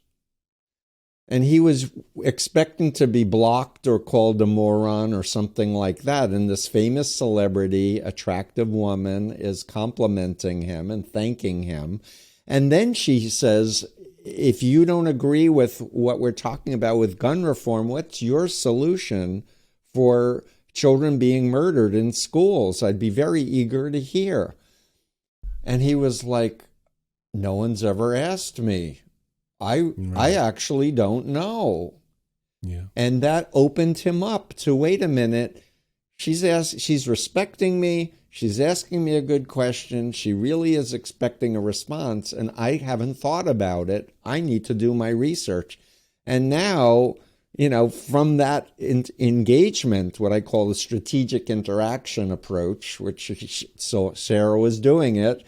And he was expecting to be blocked or called a moron or something like that. And this famous celebrity, attractive woman, is complimenting him and thanking him. And then she says, if you don't agree with what we're talking about with gun reform, what's your solution for children being murdered in schools? I'd be very eager to hear. And he was like, no one's ever asked me. I actually don't know. Yeah. And that opened him up to, wait a minute, she's respecting me. She's asking me a good question. She really is expecting a response, and I haven't thought about it. I need to do my research. And now, from that engagement, what I call the strategic interaction approach, so Sarah was doing it,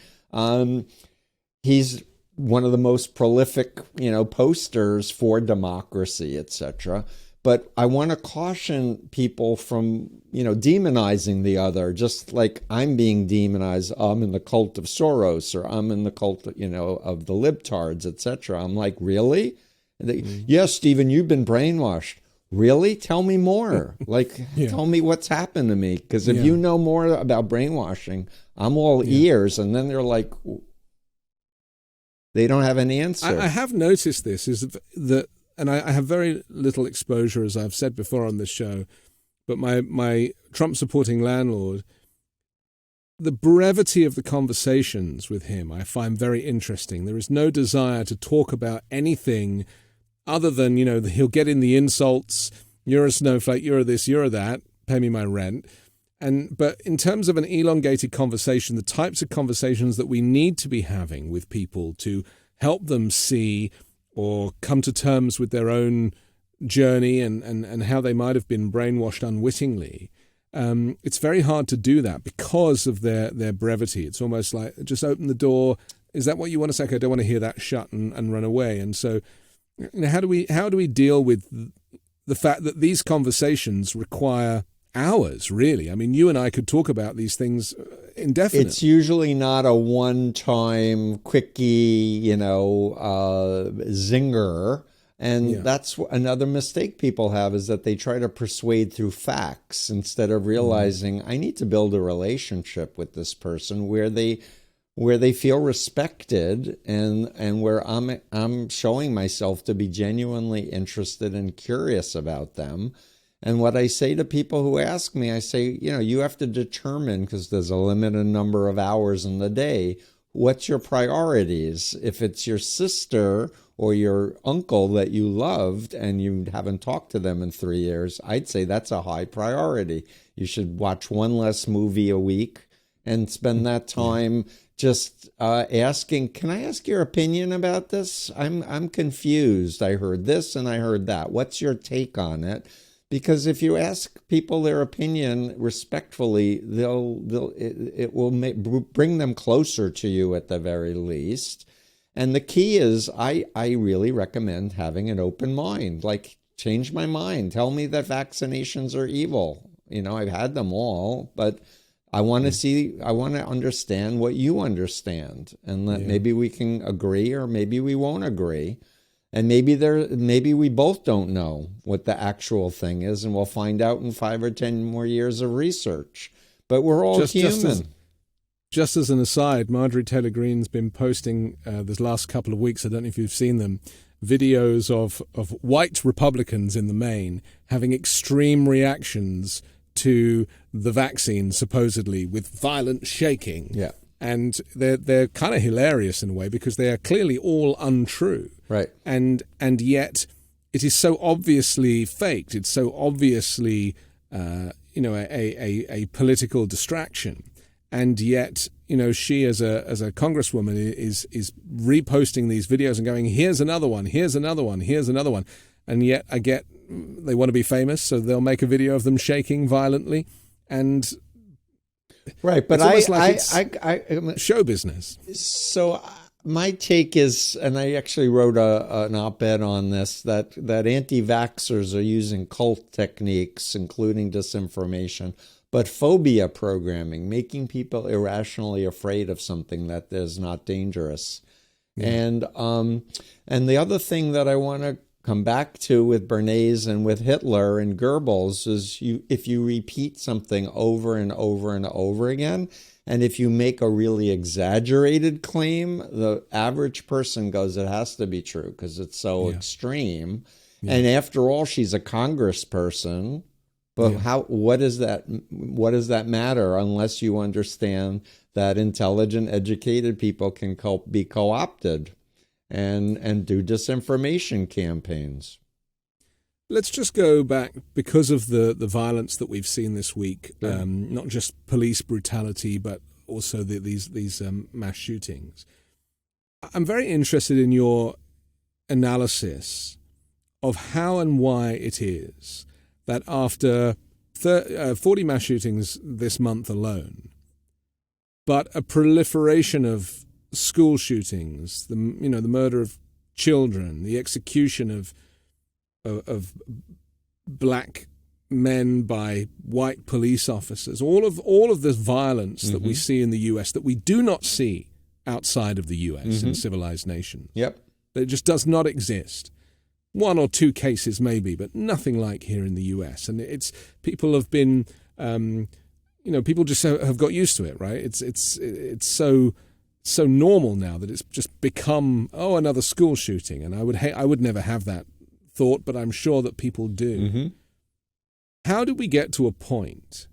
he's one of the most prolific, posters for democracy, etc. But I want to caution people from, demonizing the other, just like I'm being demonized. I'm in the cult of Soros, or I'm in the cult, of the libtards, etc. I'm like, really? Yes, Steven, you've been brainwashed. Really? Tell me more. Tell me what's happened to me. Because if you know more about brainwashing, I'm all ears. And then they're like, they don't have an answer. I have noticed this, is that, and I have very little exposure, as I've said before on this show, but my Trump-supporting landlord, the brevity of the conversations with him I find very interesting. There is no desire to talk about anything other than, he'll get in the insults, you're a snowflake, you're a this, you're a that, pay me my rent. But in terms of an elongated conversation, the types of conversations that we need to be having with people to help them see or come to terms with their own journey and how they might have been brainwashed unwittingly, it's very hard to do that because of their brevity. It's almost like, just open the door. Is that what you want to say? Okay, I don't want to hear that, shut and run away. And so, how do we deal with the fact that these conversations require hours, really? I mean, you and I could talk about these things indefinitely. It's usually not a one-time quickie, zinger. And that's another mistake people have, is that they try to persuade through facts instead of realizing I need to build a relationship with this person where they feel respected and where I'm showing myself to be genuinely interested and curious about them. And what I say to people who ask me, I say, you have to determine, because there's a limited number of hours in the day, what's your priorities. If it's your sister or your uncle that you loved and you haven't talked to them in 3 years, I'd say that's a high priority. You should watch one less movie a week and spend that time just asking, can I ask your opinion about this? I'm confused. I heard this and I heard that. What's your take on it? Because if you ask people their opinion respectfully, it will bring them closer to you at the very least. And the key is, I really recommend having an open mind. Like, change my mind. Tell me that vaccinations are evil. I've had them all, but I want to understand what you understand, and that maybe we can agree or maybe we won't agree. And maybe we both don't know what the actual thing is, and we'll find out in 5 or 10 more years of research. But we're all human. Just as an aside, Marjorie Taylor Greene's been posting this last couple of weeks, I don't know if you've seen them, videos of white Republicans in the main having extreme reactions to the vaccine, supposedly, with violent shaking. Yeah. And they're kind of hilarious in a way, because they are clearly all untrue. Right. And yet it is so obviously faked. It's so obviously, a political distraction. And yet, she as a congresswoman is reposting these videos and going, here's another one, here's another one, here's another one. And yet they want to be famous, so they'll make a video of them shaking violently. And right, but it's show business. So my take is, and I actually wrote an op-ed on this, that anti-vaxxers are using cult techniques, including disinformation, but phobia programming, making people irrationally afraid of something that is not dangerous. Yeah. And the other thing that I want to come back to with Bernays and with Hitler and Goebbels is if you repeat something over and over and over again, And if you make a really exaggerated claim, the average person goes, it has to be true because it's so extreme. Yeah. And after all, she's a congressperson. But what does that matter unless you understand that intelligent, educated people can be co-opted and do disinformation campaigns? Let's just go back because of the violence that we've seen this week, not just police brutality, but also these mass shootings. I'm very interested in your analysis of how and why it is that after 40 mass shootings this month alone, but a proliferation of school shootings, the murder of children, the execution of black men by white police officers, all of this violence that we see in the US that we do not see outside of the US in civilized nations. Yep. It just does not exist. One or two cases maybe, but nothing like here in the US. And people have been, people just have got used to it, right? It's so normal now that it's just become, another school shooting. And I would never have that thought, but I'm sure that people do. How do we get to a point?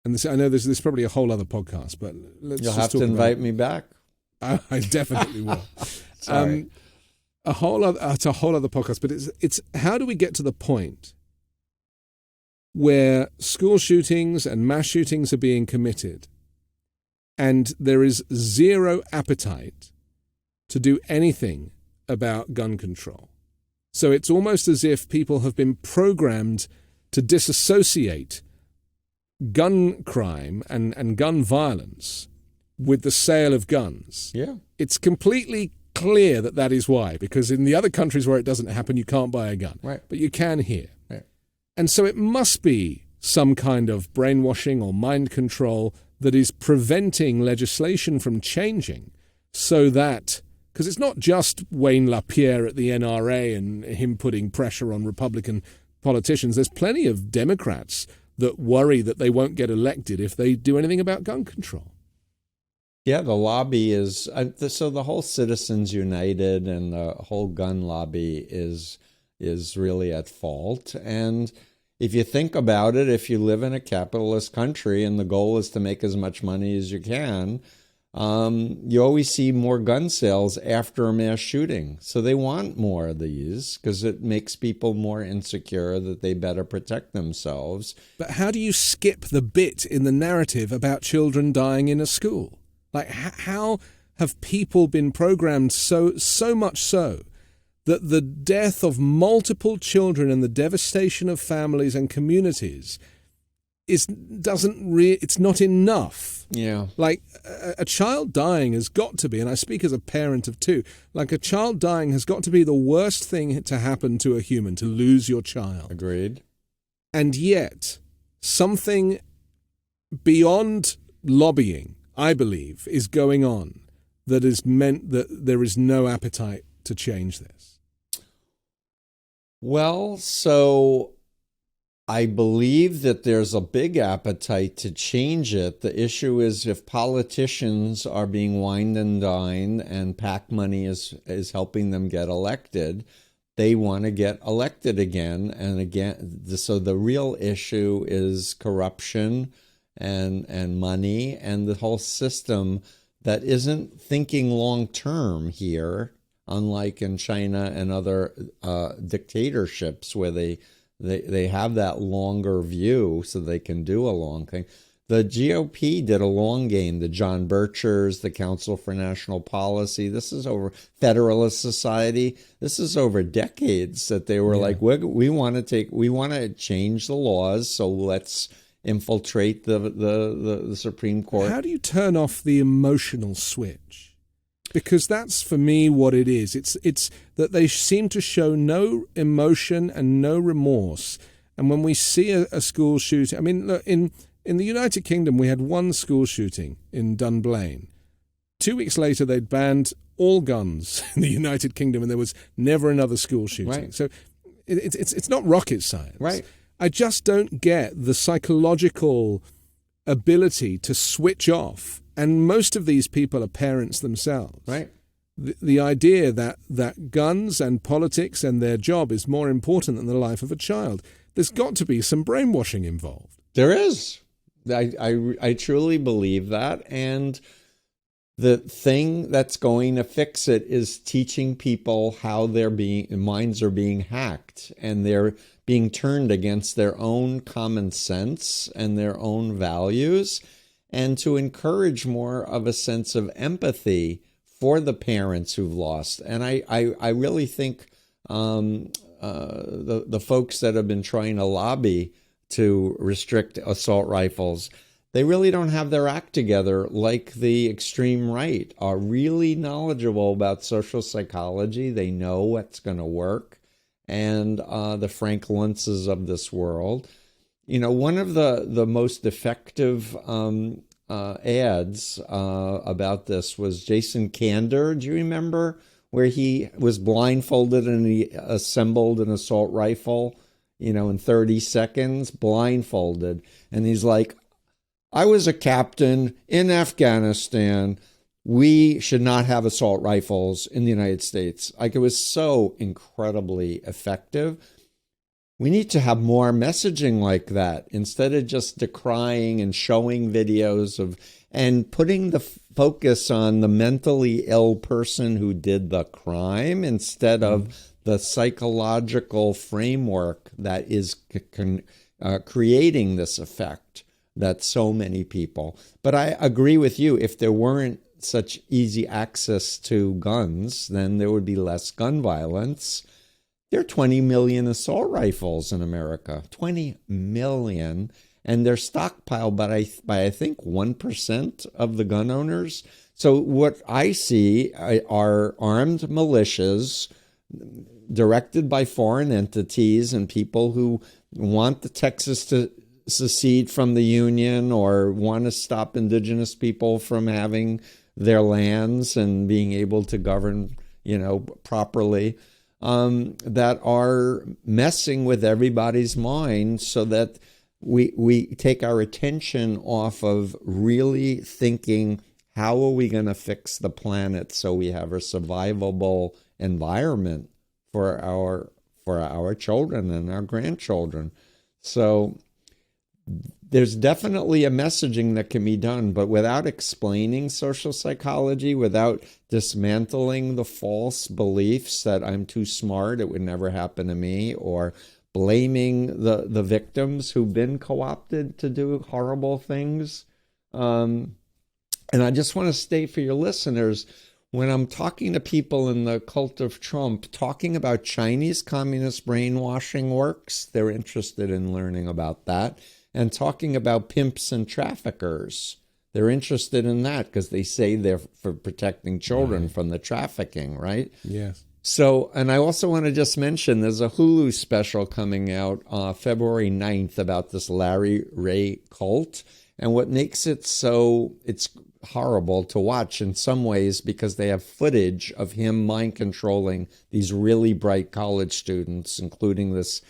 And I know this is probably a whole other podcast, but you'll have to invite me back. I definitely will. Sorry. It's a whole other podcast, but it's how do we get to the point where school shootings and mass shootings are being committed and there is zero appetite to do anything about gun control? So it's almost as if people have been programmed to disassociate gun crime and gun violence with the sale of guns. Yeah. It's completely clear that is why, because in the other countries where it doesn't happen, you can't buy a gun. Right. But you can here. Right. And so it must be some kind of brainwashing or mind control that is preventing legislation from changing so that, because it's not just Wayne LaPierre at the NRA and him putting pressure on Republican politicians. There's plenty of Democrats that worry that they won't get elected if they do anything about gun control. Yeah, the lobby is, so the whole Citizens United and the whole gun lobby is really at fault. And if you think about it, if you live in a capitalist country and the goal is to make as much money as you can, you always see more gun sales after a mass shooting. So they want more of these because it makes people more insecure that they better protect themselves. But how do you skip the bit in the narrative about children dying in a school? Like, how have people been programmed so much so that the death of multiple children and the devastation of families and communities it's not enough? Yeah. Like, a child dying has got to be, and I speak as a parent of two, like a child dying has got to be the worst thing to happen to a human, to lose your child. Agreed. And yet, something beyond lobbying, I believe, is going on that has meant that there is no appetite to change this. Well, so I believe that there's a big appetite to change it. The issue is if politicians are being wined and dined and PAC money is helping them get elected, they want to get elected again and again. So the real issue is corruption and money and the whole system that isn't thinking long term here, unlike in China and other dictatorships where they have that longer view so they can do a long thing. The GOP did a long game. The John Birchers, the Council for National Policy. This is over Federalist Society. This is over decades that they were like, we want to change the laws, so let's infiltrate the Supreme Court. How do you turn off the emotional switch? Because that's, for me, what it is. It's that they seem to show no emotion and no remorse. And when we see a school shooting, I mean, look, in the United Kingdom, we had one school shooting in Dunblane. 2 weeks later, they'd banned all guns in the United Kingdom, and there was never another school shooting. Right. So it's not rocket science. Right. I just don't get the psychological ability to switch off. And most of these people are parents themselves. Right. The idea that guns and politics and their job is more important than the life of a child. There's got to be some brainwashing involved. There is. I truly believe that. And the thing that's going to fix it is teaching people how their minds are being hacked and they're being turned against their own common sense and their own values, and to encourage more of a sense of empathy for the parents who've lost. And I really think the folks that have been trying to lobby to restrict assault rifles, they really don't have their act together like the extreme right are really knowledgeable about social psychology. They know what's going to work, and the Frank Luntzes of this world. You know, one of the most effective ads about this was Jason Kander. Do you remember where he was blindfolded and he assembled an assault rifle, in 30 seconds, blindfolded. And he's like, I was a captain in Afghanistan. We should not have assault rifles in the United States. Like, it was so incredibly effective. We need to have more messaging like that instead of just decrying and showing videos and putting the focus on the mentally ill person who did the crime instead of the psychological framework that is creating this effect that so many people. But I agree with you. If there weren't such easy access to guns, then there would be less gun violence. There are 20 million assault rifles in America, 20 million, and they're stockpiled by I think 1% of the gun owners. So what I see are armed militias directed by foreign entities and people who want the Texas to secede from the Union or want to stop indigenous people from having their lands and being able to govern, properly. That are messing with everybody's mind so that we take our attention off of really thinking, how are we going to fix the planet so we have a survivable environment for our children and our grandchildren. So there's definitely a messaging that can be done, but without explaining social psychology, without dismantling the false beliefs that I'm too smart, it would never happen to me, or blaming the victims who've been co-opted to do horrible things. And I just want to state for your listeners, when I'm talking to people in the cult of Trump, talking about Chinese communist brainwashing works, they're interested in learning about that. And talking about pimps and traffickers, they're interested in that because they say they're for protecting children from the trafficking, right? Yes. So, and I also want to just mention there's a Hulu special coming out February 9th about this Larry Ray cult. And what makes it so, it's horrible to watch in some ways because they have footage of him mind controlling these really bright college students, including this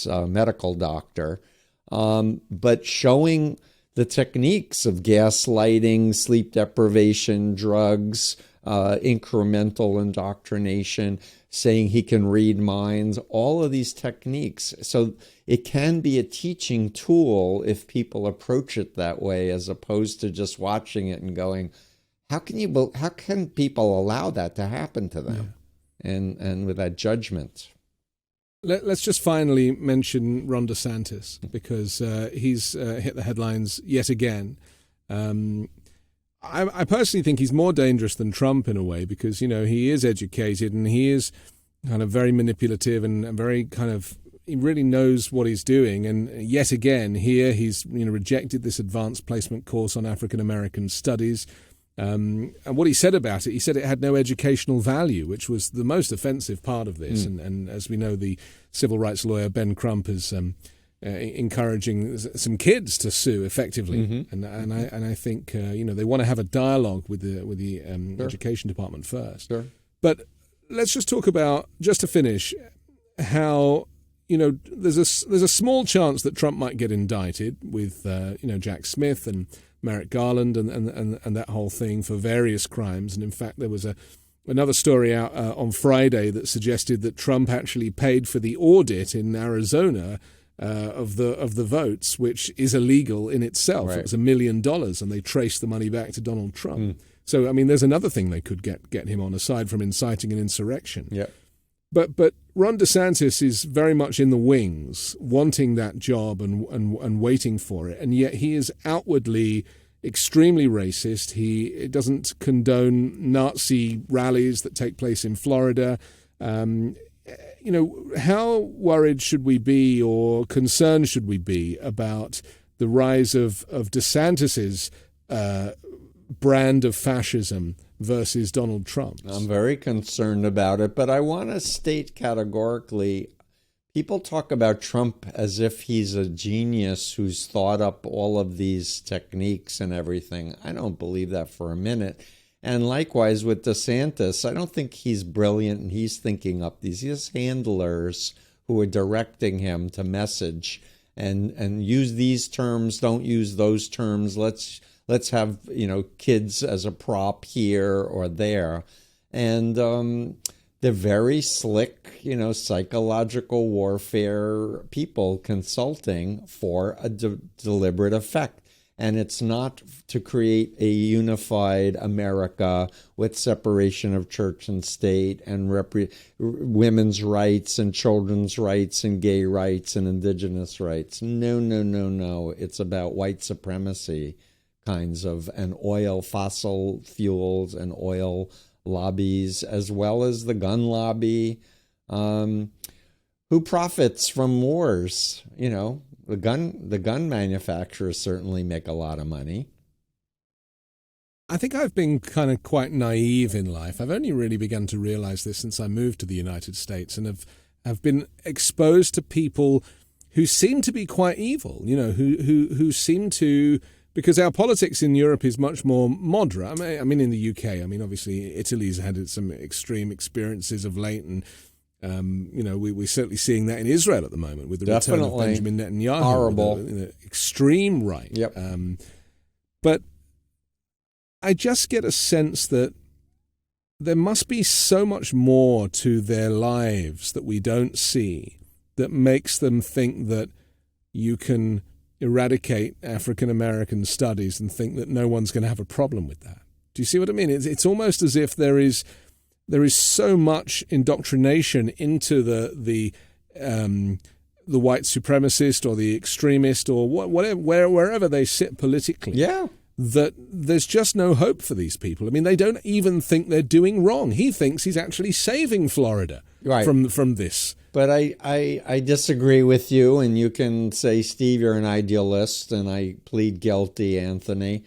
medical doctor. But showing the techniques of gaslighting, sleep deprivation, drugs, incremental indoctrination, saying he can read minds, all of these techniques. So it can be a teaching tool if people approach it that way, as opposed to just watching it and going, how can people allow that to happen to them? Yeah. And with that judgment. Let's just finally mention Ron DeSantis, because he's hit the headlines yet again. I personally think he's more dangerous than Trump in a way, because, he is educated and he is kind of very manipulative and very he really knows what he's doing. And yet again, here he's rejected this advanced placement course on African American studies. And what he said about it, he said it had no educational value, which was the most offensive part of this. And as we know, the civil rights lawyer Ben Crump is encouraging some kids to sue effectively. And I think they want to have a dialogue with the Sure. education department first. Sure. But let's just talk about, just to finish, how there's a small chance that Trump might get indicted with Jack Smith and Merrick Garland and that whole thing for various crimes. And in fact, there was another story out on Friday that suggested that Trump actually paid for the audit in Arizona of the votes, which is illegal in itself. Right. It was $1 million, and they traced the money back to Donald Trump. So, I mean, there's another thing they could get him on, aside from inciting an insurrection. Yeah. But Ron DeSantis is very much in the wings, wanting that job and waiting for it, and yet he is outwardly extremely racist. He doesn't condone Nazi rallies that take place in Florida. How worried should we be, or concerned should we be about the rise of DeSantis's brand of fascism versus Donald Trump's? I'm very concerned about it, but I want to state categorically, people talk about Trump as if he's a genius who's thought up all of these techniques and everything. I don't believe that for a minute. And likewise with DeSantis, I don't think he's brilliant and he's thinking up these. He has handlers who are directing him to message and use these terms, don't use those terms. Let's have, kids as a prop here or there. And they're very slick, psychological warfare people consulting for a deliberate effect. And it's not to create a unified America with separation of church and state and women's rights and children's rights and gay rights and indigenous rights. No. It's about white supremacy kinds of, and fossil fuels and oil lobbies, as well as the gun lobby, who profits from wars. The gun manufacturers certainly make a lot of money. I think I've been kind of quite naive in life. I've only really begun to realize this since I moved to the United States, and have been exposed to people who seem to be quite evil, who seem to, because our politics in Europe is much more moderate. I mean, in the UK, obviously Italy's had some extreme experiences of late, and we're certainly seeing that in Israel at the moment with the return of Benjamin Netanyahu. Horrible. The extreme right. Yep. But I just get a sense that there must be so much more to their lives that we don't see that makes them think that you can eradicate African American studies and think that no one's going to have a problem with that. Do you see what I mean? It's almost as if there is so much indoctrination into the white supremacist or the extremist or whatever, wherever they sit politically. Yeah. That there's just no hope for these people. I mean, they don't even think they're doing wrong. He thinks he's actually saving Florida from this. But I disagree with you, and you can say, Steve, you're an idealist, and I plead guilty, Anthony.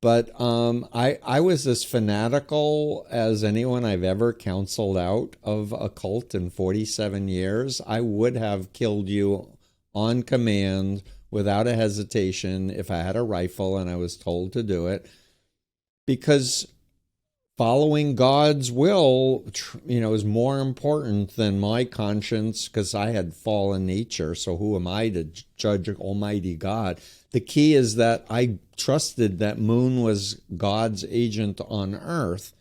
But I was as fanatical as anyone I've ever counseled out of a cult in 47 years. I would have killed you on command without a hesitation if I had a rifle and I was told to do it. Because following God's will, is more important than my conscience, because I had fallen nature. So who am I to judge Almighty God? The key is that I trusted that moon was God's agent on earth,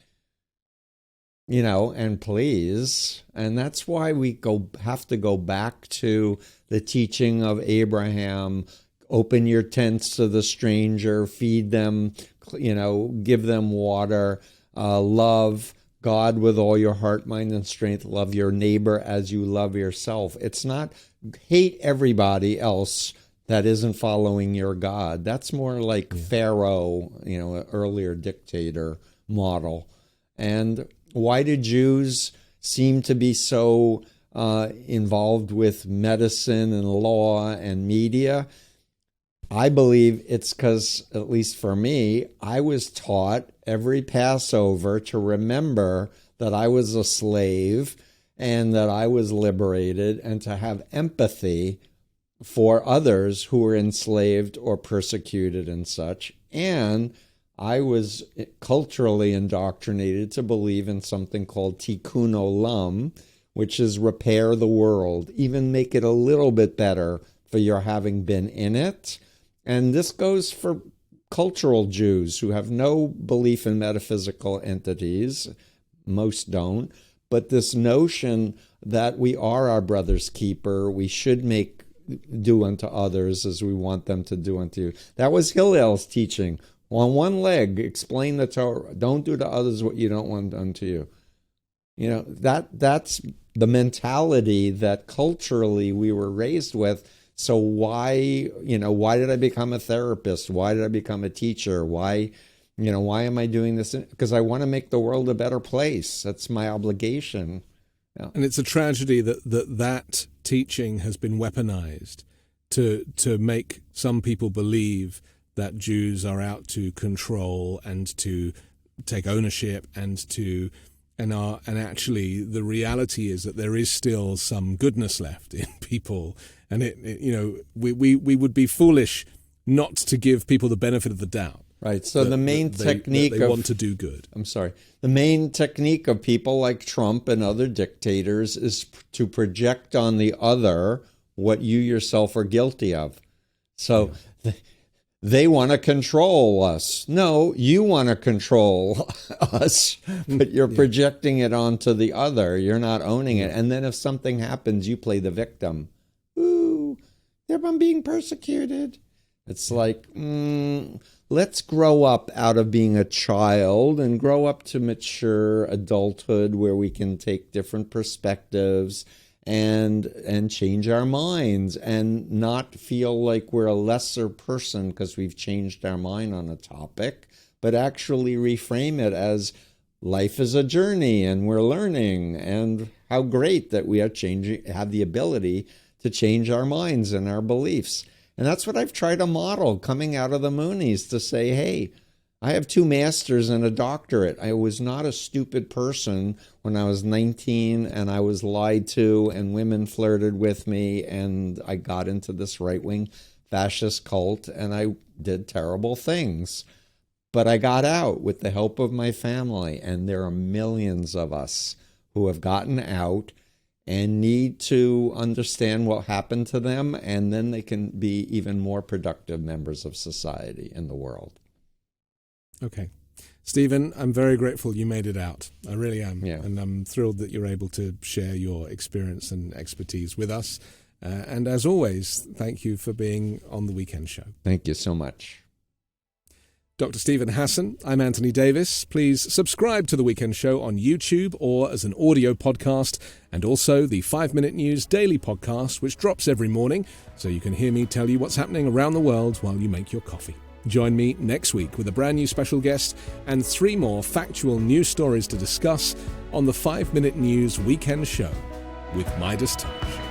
and please. And that's why we have to go back to the teaching of Abraham. Open your tents to the stranger, feed them, give them water, love God with all your heart, mind, and strength. Love your neighbor as you love yourself. It's not hate everybody else that isn't following your God. That's more like Pharaoh, an earlier dictator model. And why do Jews seem to be so involved with medicine and law and media? I believe it's because, at least for me, I was taught every Passover to remember that I was a slave and that I was liberated, and to have empathy for others who were enslaved or persecuted and such. And I was culturally indoctrinated to believe in something called tikkun olam, which is repair the world, even make it a little bit better for your having been in it. And this goes for cultural Jews who have no belief in metaphysical entities. Most don't. But this notion that we are our brother's keeper, we should do unto others as we want them to do unto you. That was Hillel's teaching. On one leg, explain the Torah. Don't do to others what you don't want done to you. You know, that's the mentality that culturally we were raised with. So why did I become a therapist? Why did I become a teacher? Why am I doing this? Because I want to make the world a better place. That's my obligation. Yeah. And it's a tragedy that teaching has been weaponized to make some people believe that Jews are out to control and to take ownership and actually the reality is that there is still some goodness left in people, and we would be foolish not to give people the benefit of the doubt. Right. So the main technique they want to do good. I'm sorry. The main technique of people like Trump and other dictators is to project on the other what you yourself are guilty of. So they want to control us. No, you want to control us, but you're projecting it onto the other. You're not owning it. And then if something happens, you play the victim. Ooh, I'm being persecuted. It's like, let's grow up out of being a child and grow up to mature adulthood where we can take different perspectives and change our minds and not feel like we're a lesser person because we've changed our mind on a topic, but actually reframe it as life is a journey and we're learning, and how great that we have the ability to change our minds and our beliefs. And that's what I've tried to model coming out of the Moonies, to say, hey, I have 2 masters and a doctorate. I was not a stupid person when I was 19 and I was lied to and women flirted with me and I got into this right-wing fascist cult and I did terrible things. But I got out with the help of my family, and there are millions of us who have gotten out and need to understand what happened to them, and then they can be even more productive members of society in the world. Okay. Stephen, I'm very grateful you made it out. I really am. Yeah. And I'm thrilled that you're able to share your experience and expertise with us. And as always, thank you for being on The Weekend Show. Thank you so much. Dr. Steven Hassan, I'm Anthony Davis. Please subscribe to The Weekend Show on YouTube or as an audio podcast, and also the 5 Minute News daily podcast, which drops every morning, so you can hear me tell you what's happening around the world while you make your coffee. Join me next week with a brand new special guest and 3 more factual news stories to discuss on the 5 Minute News Weekend Show with MeidasTouch.